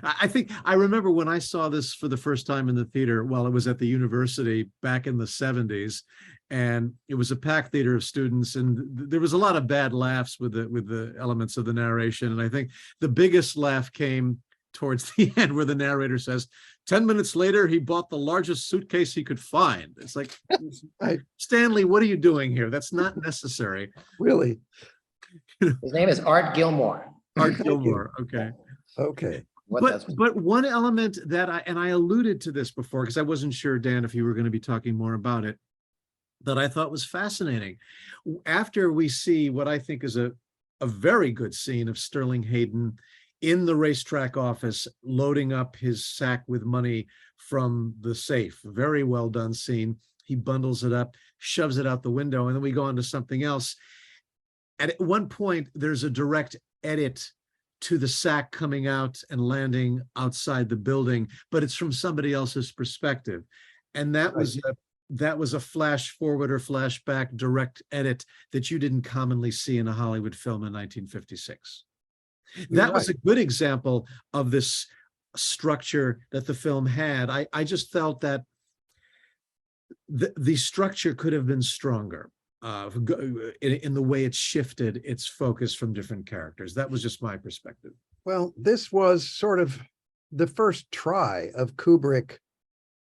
I think I remember when I saw this for the first time in the theater while it was at the university back in the 70s, and it was a packed theater of students, and there was a lot of bad laughs with the elements of the narration. And I think the biggest laugh came towards the end where the narrator says, 10 minutes later, he bought the largest suitcase he could find. It's like, Stanley, what are you doing here? That's not necessary. Really? His name is Art Gilmore. Art Gilmore. Okay. Okay. But one element that I alluded to this before, because I wasn't sure, Dan, if you were going to be talking more about it, that I thought was fascinating. After we see what I think is a very good scene of Sterling Hayden in the racetrack office, loading up his sack with money from the safe. Very well done scene. He bundles it up, shoves it out the window, and then we go on to something else. At one point, there's a direct edit to the sack coming out and landing outside the building, but it's from somebody else's perspective. And that was a flash forward or flashback direct edit that you didn't commonly see in a Hollywood film in 1956. That was a good example of this structure that the film had. I just felt that the structure could have been stronger in the way it shifted its focus from different characters. That was just my perspective. Well, this was sort of the first try of Kubrick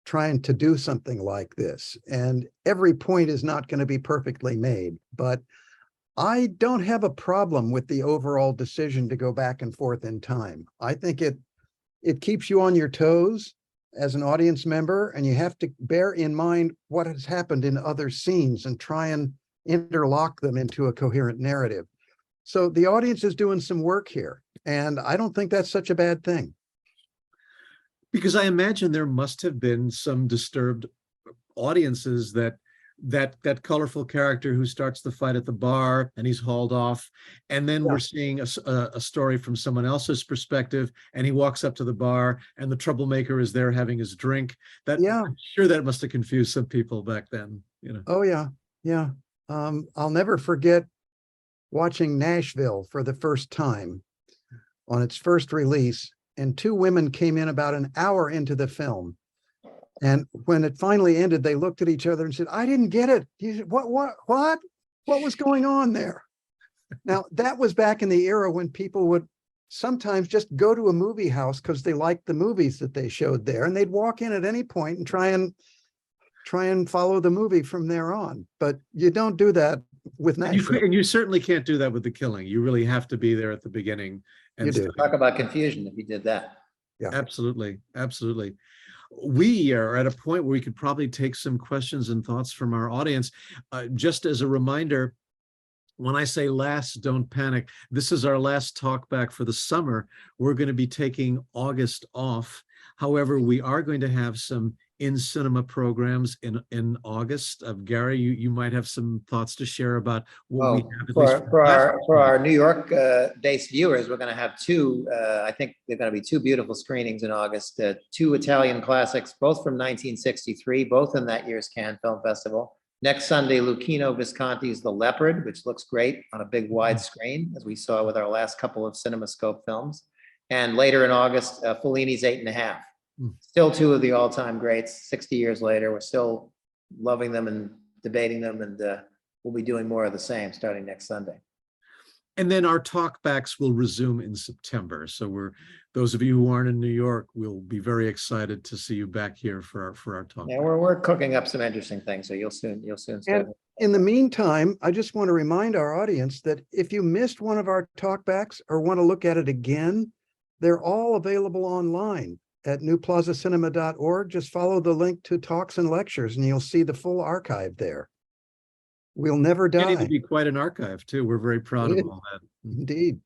trying to do something like this. And every point is not going to be perfectly made, but I don't have a problem with the overall decision to go back and forth in time. I think it keeps you on your toes as an audience member, and you have to bear in mind what has happened in other scenes and try and interlock them into a coherent narrative. So the audience is doing some work here, and I don't think that's such a bad thing. Because I imagine there must have been some disturbed audiences that that colorful character who starts the fight at the bar and he's hauled off, and then we're seeing a story from someone else's perspective, and he walks up to the bar and the troublemaker is there having his drink. That, I'm sure that must have confused some people back then, you know. Oh yeah, yeah. I'll never forget watching Nashville for the first time on its first release, and two women came in about an hour into the film. And when it finally ended, they looked at each other and said, "I didn't get it. You said, what was going on there?" Now, that was back in the era when people would sometimes just go to a movie house because they liked the movies that they showed there, and they'd walk in at any point and try and follow the movie from there on. But you don't do that with Nashville. And you certainly can't do that with The Killing. You really have to be there at the beginning. And You do. Talk about confusion if you did that. Yeah. Absolutely. Absolutely. We are at a point where we could probably take some questions and thoughts from our audience. Just as a reminder, when I say last, don't panic. This is our last talk back for the summer. We're going to be taking August off. However, we are going to have some in-cinema programs in August. Gary, you might have some thoughts to share about what we have. For our New York based viewers, we're going to have two, I think they're going to be two beautiful screenings in August, two Italian classics, both from 1963, both in that year's Cannes Film Festival. Next Sunday, Luchino Visconti's The Leopard, which looks great on a big wide screen, as we saw with our last couple of CinemaScope films. And later in August, Fellini's 8½. Still two of the all-time greats. 60 years later, we're still loving them and debating them, and we'll be doing more of the same starting next Sunday. And then our talkbacks will resume in September. So those of you who aren't in New York, we'll be very excited to see you back here for our talk. Yeah, we're cooking up some interesting things, so you'll soon start. And in the meantime, I just want to remind our audience that if you missed one of our talkbacks or want to look at it again, they're all available online at newplazacinema.org. Just follow the link to Talks and Lectures and you'll see the full archive there. We'll never die. It would be quite an archive too. We're very proud of all that. Indeed.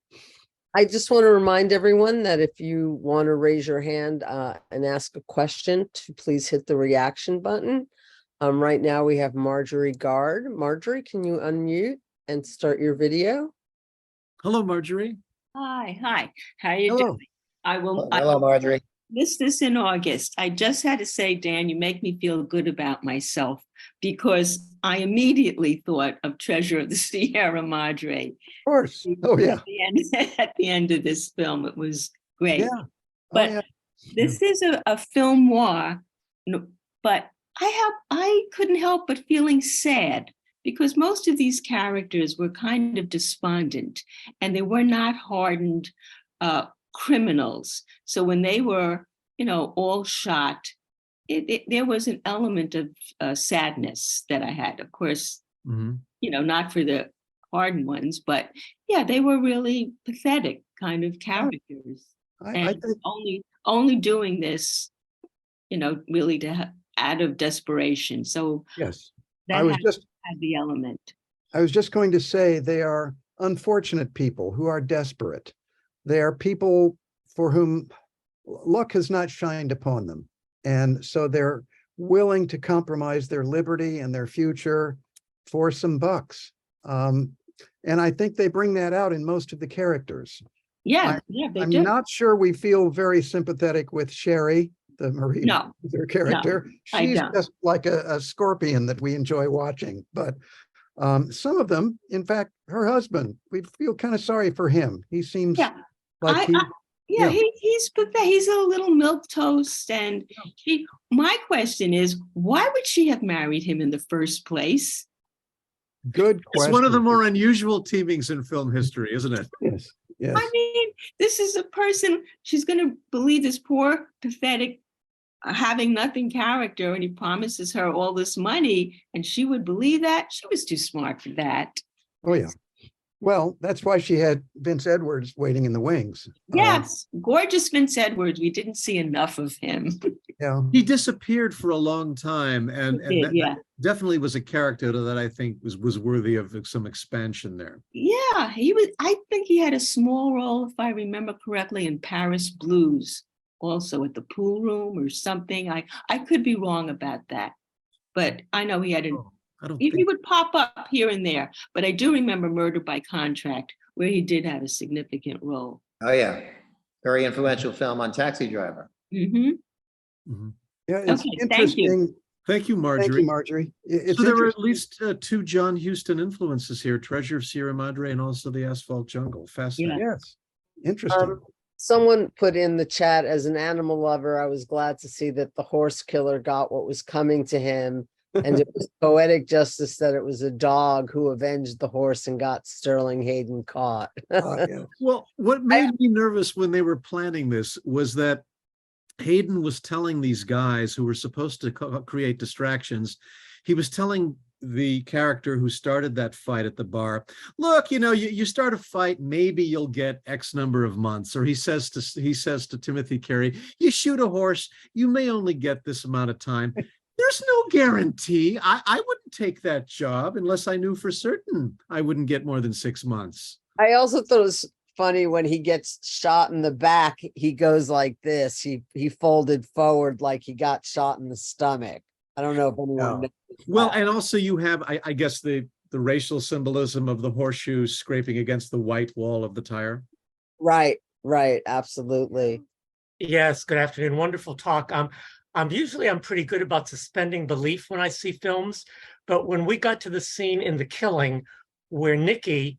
I just want to remind everyone that if you want to raise your hand and ask a question, to please hit the reaction button. Right now we have Marjorie Gard. Marjorie, can you unmute and start your video? Hello, Marjorie. Hi. How are you doing? Hello, Marjorie. This in August. I just had to say, Dan, you make me feel good about myself because I immediately thought of Treasure of the Sierra Madre. Of course. Oh yeah. At the end of this film, it was great. Yeah. But this is a film noir, but I couldn't help but feeling sad because most of these characters were kind of despondent and they were not hardened criminals. So when they were, all shot, there was an element of sadness that I had. Of course, not for the hardened ones, but yeah, they were really pathetic kind of characters. I think only doing this, really out of desperation. So yes, that had the element. I was just going to say they are unfortunate people who are desperate. They are people for whom luck has not shined upon them. And so they're willing to compromise their liberty and their future for some bucks. And I think they bring that out in most of the characters. Yeah, I'm not sure we feel very sympathetic with Sherry, the Marie, their character. She's just like a scorpion that we enjoy watching. But some of them, in fact, her husband, we feel kind of sorry for him. He seems like he's a little milquetoast, and my question is, why would she have married him in the first place? Good question. It's one of the more unusual teamings in film history, isn't it? Yes. Yes. I mean, this is a person, she's going to believe this poor, pathetic, having nothing character, and he promises her all this money, and she would believe that? She was too smart for that. Oh, yeah. Well, that's why she had Vince Edwards waiting in the wings. Yes, gorgeous Vince Edwards. We didn't see enough of him. Yeah, he disappeared for a long time, and that definitely was a character that I think was worthy of some expansion there. Yeah, he was. I think he had a small role, if I remember correctly, in Paris Blues, also at the pool room or something. I could be wrong about that, but I know he had a I don't He think. would pop up here and there, but I do remember Murder by Contract, where he did have a significant role. Oh, yeah. Very influential film on Taxi Driver. Hmm. Mhm. Yeah, it's Okay, thank you. interesting. Thank you, Thank Marjorie. you, Marjorie. It's So there were at interesting. least two John Huston influences here: Treasure of Sierra Madre and also The Asphalt Jungle. Fascinating. Yes, interesting. Someone put in the chat, as an animal lover, I was glad to see that the horse killer got what was coming to him. And it was poetic justice that it was a dog who avenged the horse and got Sterling Hayden caught. Yeah. Well, what made me nervous when they were planning this was that Hayden was telling these guys who were supposed to create distractions, he was telling the character who started that fight at the bar, look, you start a fight, maybe you'll get X number of months. Or he says to Timothy Carey, you shoot a horse, you may only get this amount of time. There's no guarantee. I wouldn't take that job unless I knew for certain I wouldn't get more than 6 months. I also thought it was funny when he gets shot in the back, he goes like this. He folded forward like he got shot in the stomach. I don't know if anyone knows. Well, and also you have, I guess, the racial symbolism of the horseshoe scraping against the white wall of the tire. Right, absolutely. Yes, good afternoon. Wonderful talk. Usually I'm pretty good about suspending belief when I see films, but when we got to the scene in The Killing where Nicky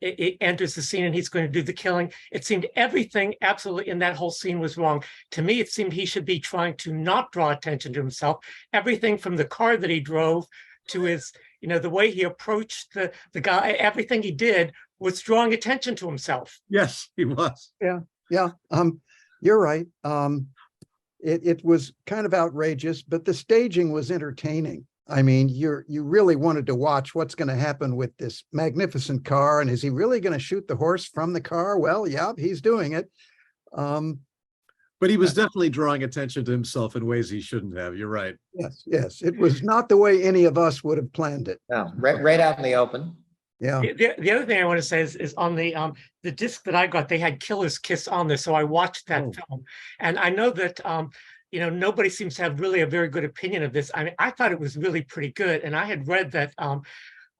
it enters the scene and he's going to do the killing, it seemed everything absolutely in that whole scene was wrong. To me, it seemed he should be trying to not draw attention to himself. Everything from the car that he drove to his, the way he approached the guy, everything he did was drawing attention to himself. Yes, he was. Yeah. You're right. It was kind of outrageous, but the staging was entertaining. I mean, you really wanted to watch what's going to happen with this magnificent car. And is he really going to shoot the horse from the car? Well, yeah, he's doing it. But he was definitely drawing attention to himself in ways he shouldn't have. You're right. Yes. It was not the way any of us would have planned it. No, right out in the open. Yeah. The other thing I want to say is on the disc that I got, they had Killer's Kiss on there, so I watched that film, and I know that nobody seems to have really a very good opinion of this. I mean, I thought it was really pretty good, and I had read that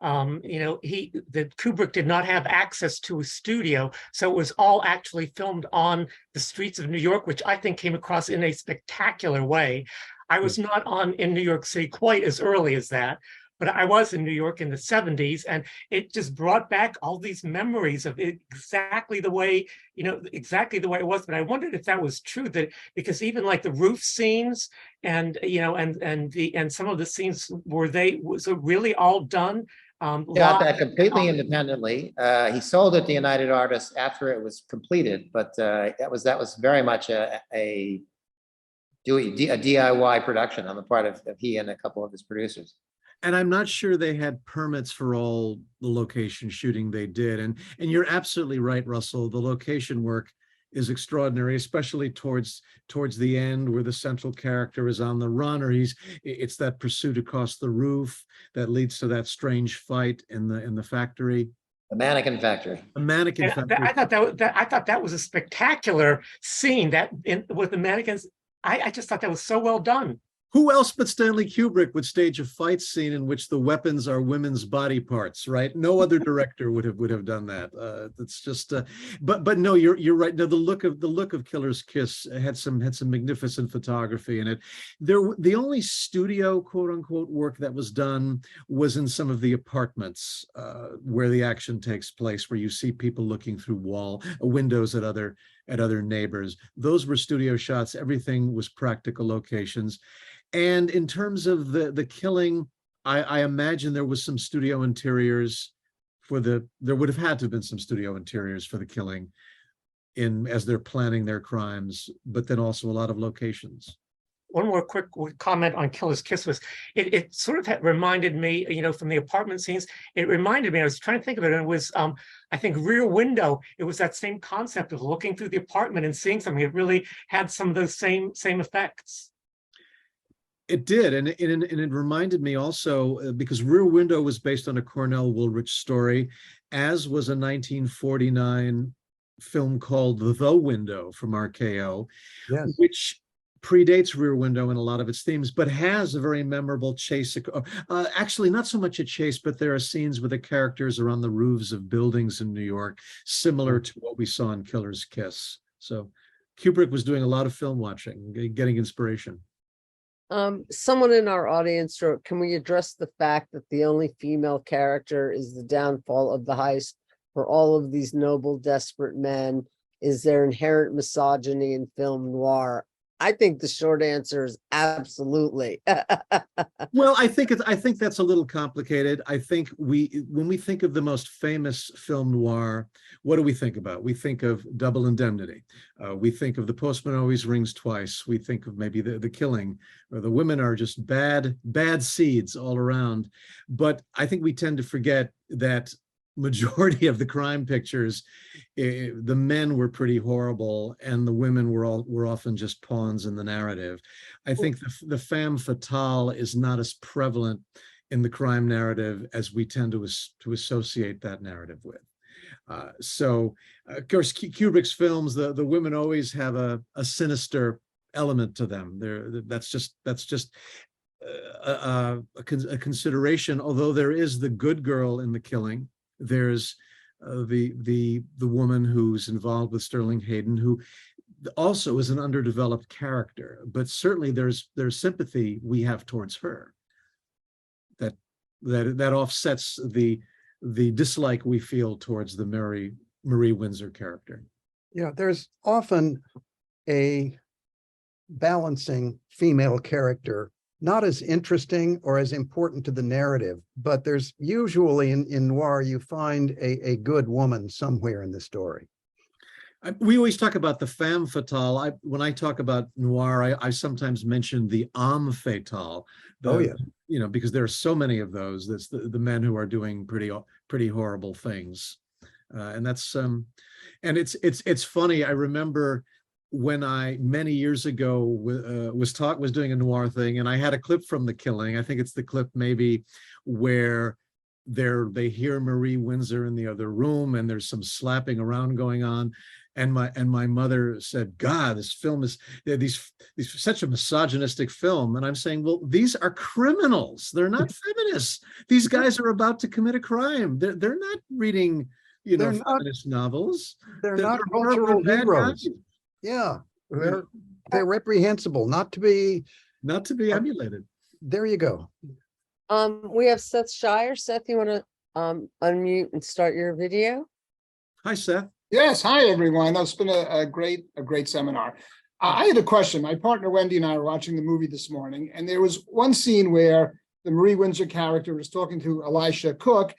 that Kubrick did not have access to a studio, so it was all actually filmed on the streets of New York, which I think came across in a spectacular way. I was not in New York City quite as early as that, but I was in New York in the 70s, and it just brought back all these memories of exactly the way it was. But I wondered if that was true, that because even like the roof scenes and some of the scenes, was it really all done? Got that completely independently. He sold it to United Artists after it was completed, but that was very much a DIY production on the part of he and a couple of his producers. And I'm not sure they had permits for all the location shooting they did. And you're absolutely right, Russell. The location work is extraordinary, especially towards the end where the central character is on the run, or it's that pursuit across the roof that leads to that strange fight in the factory. The mannequin factory. The mannequin factory. I thought that was a spectacular scene with the mannequins. I just thought that was so well done. Who else but Stanley Kubrick would stage a fight scene in which the weapons are women's body parts, right? No other director would have done that. It's just, but no, you're right. No, the look of Killer's Kiss had some magnificent photography in it. The only studio quote unquote work that was done was in some of the apartments where the action takes place, where you see people looking through windows at other neighbors. Those were studio shots. Everything was practical locations. And in terms of the killing, I imagine there was some studio interiors there would have had to have been some studio interiors for the killing as they're planning their crimes, but then also a lot of locations. One more quick comment on Killer's Kiss was, it sort of reminded me, from the apartment scenes, it reminded me, I was trying to think of it, and it was, I think, Rear Window. It was that same concept of looking through the apartment and seeing something. It really had some of those same effects. It did, and it reminded me also, because Rear Window was based on a Cornell Woolrich story, as was a 1949 film called The Window from RKO, yes, which predates Rear Window in a lot of its themes, but has a very memorable chase. Actually, not so much a chase, but there are scenes with the characters are on the roofs of buildings in New York, similar to what we saw in Killer's Kiss. So Kubrick was doing a lot of film watching, getting inspiration. Someone in our audience wrote, can we address the fact that the only female character is the downfall of the heist for all of these noble, desperate men? Is there inherent misogyny in film noir? I think the short answer is absolutely. Well, I think that's a little complicated. I think when we think of the most famous film noir, what do we think about? We think of Double Indemnity. We think of The Postman Always Rings Twice. We think of maybe the Killing, or the women are just bad seeds all around. But I think we tend to forget that majority of the crime pictures, the men were pretty horrible and the women were often just pawns in the narrative. I think the femme fatale is not as prevalent in the crime narrative as we tend to associate that narrative with. So of course, Kubrick's films, the women always have a sinister element to them. That's just a consideration, although there is the good girl in The Killing. There's the woman who's involved with Sterling Hayden, who also is an underdeveloped character, but certainly there's sympathy we have towards her that offsets the dislike we feel towards the Marie Windsor character. Yeah, there's often a balancing female character, not as interesting or as important to the narrative, but there's usually in noir, you find a good woman somewhere in the story. We always talk about the femme fatale. When I talk about noir, I sometimes mention the homme fatale. Because there are so many of those. That's the men who are doing pretty horrible things, and that's and it's funny. I remember when I many years ago was doing a noir thing, and I had a clip from The Killing. I think it's the clip maybe where they hear Marie Windsor in the other room, and there's some slapping around going on. And my mother said, "God, this film is these such a misogynistic film." And I'm saying, well, these are criminals. They're not feminists. These guys are about to commit a crime. They're not reading, feminist novels. They're not cultural heroes. Guys. Yeah, they're reprehensible, not to be emulated. There you go. We have Seth Shire. Seth, you want to unmute and start your video? Hi, Seth. Yes, hi everyone. That's been a great seminar. I had a question. My partner Wendy and I were watching the movie this morning, and there was one scene where the Marie Windsor character was talking to Elisha Cook,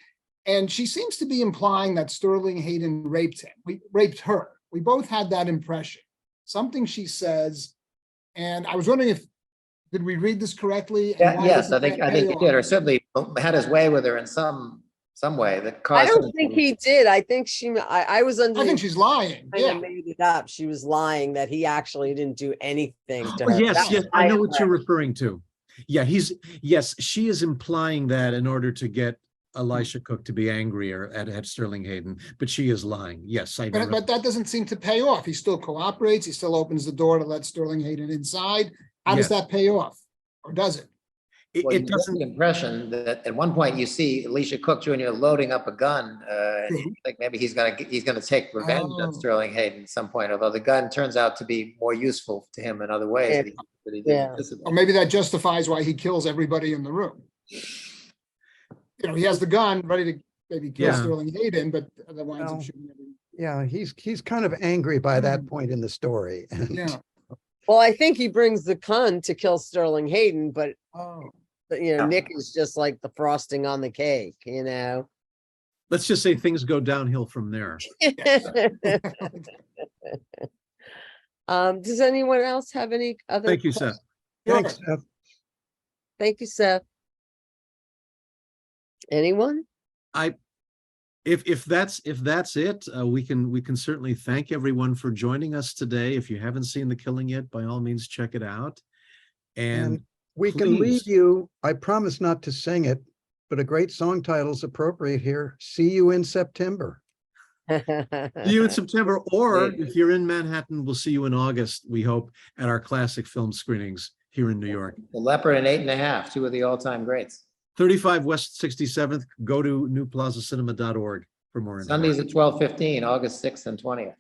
and she seems to be implying that Sterling Hayden raped her. We both had that impression. Something she says, and I was wondering did we read this correctly? Yes, I think he did, or certainly had his way with her in some way that caused. I don't think he did. I think I was under. I think she's lying. Yeah, made it up. She was lying that he actually didn't do anything to her. Yes, I know what you're referring to. Yeah, she is implying that in order to get Elisha Cook to be angrier at Sterling Hayden, but she is lying. Yes, I know. But that doesn't seem to pay off. He still cooperates. He still opens the door to let Sterling Hayden inside. How does that pay off, or does it? It doesn't. The impression that at one point you see Elisha Cook Jr. loading up a gun, and you think maybe he's gonna take revenge on Sterling Hayden at some point. Although the gun turns out to be more useful to him in other ways that he didn't anticipate. Or maybe that justifies why he kills everybody in the room. He has the gun ready to maybe kill Sterling Hayden, but that winds up shooting everyone. Yeah, he's kind of angry by that point in the story. Yeah. Well, I think he brings the gun to kill Sterling Hayden, but Nick is just like the frosting on the cake, Let's just say things go downhill from there. Does anyone else have any other? Thank you, Seth. Thanks, Seth. Thank you, Seth. Anyone? If that's it, we can certainly thank everyone for joining us today. If you haven't seen The Killing yet, by all means check it out. And we can leave you. I promise not to sing it, but a great song title is appropriate here. See You in September. See you in September, or if you're in Manhattan, we'll see you in August, we hope, at our classic film screenings here in New York. The Leopard and 8.5, two of the all-time greats. 35 West 67th. Go to newplazacinema.org for more information. Sundays at 12:15, August 6th and 20th.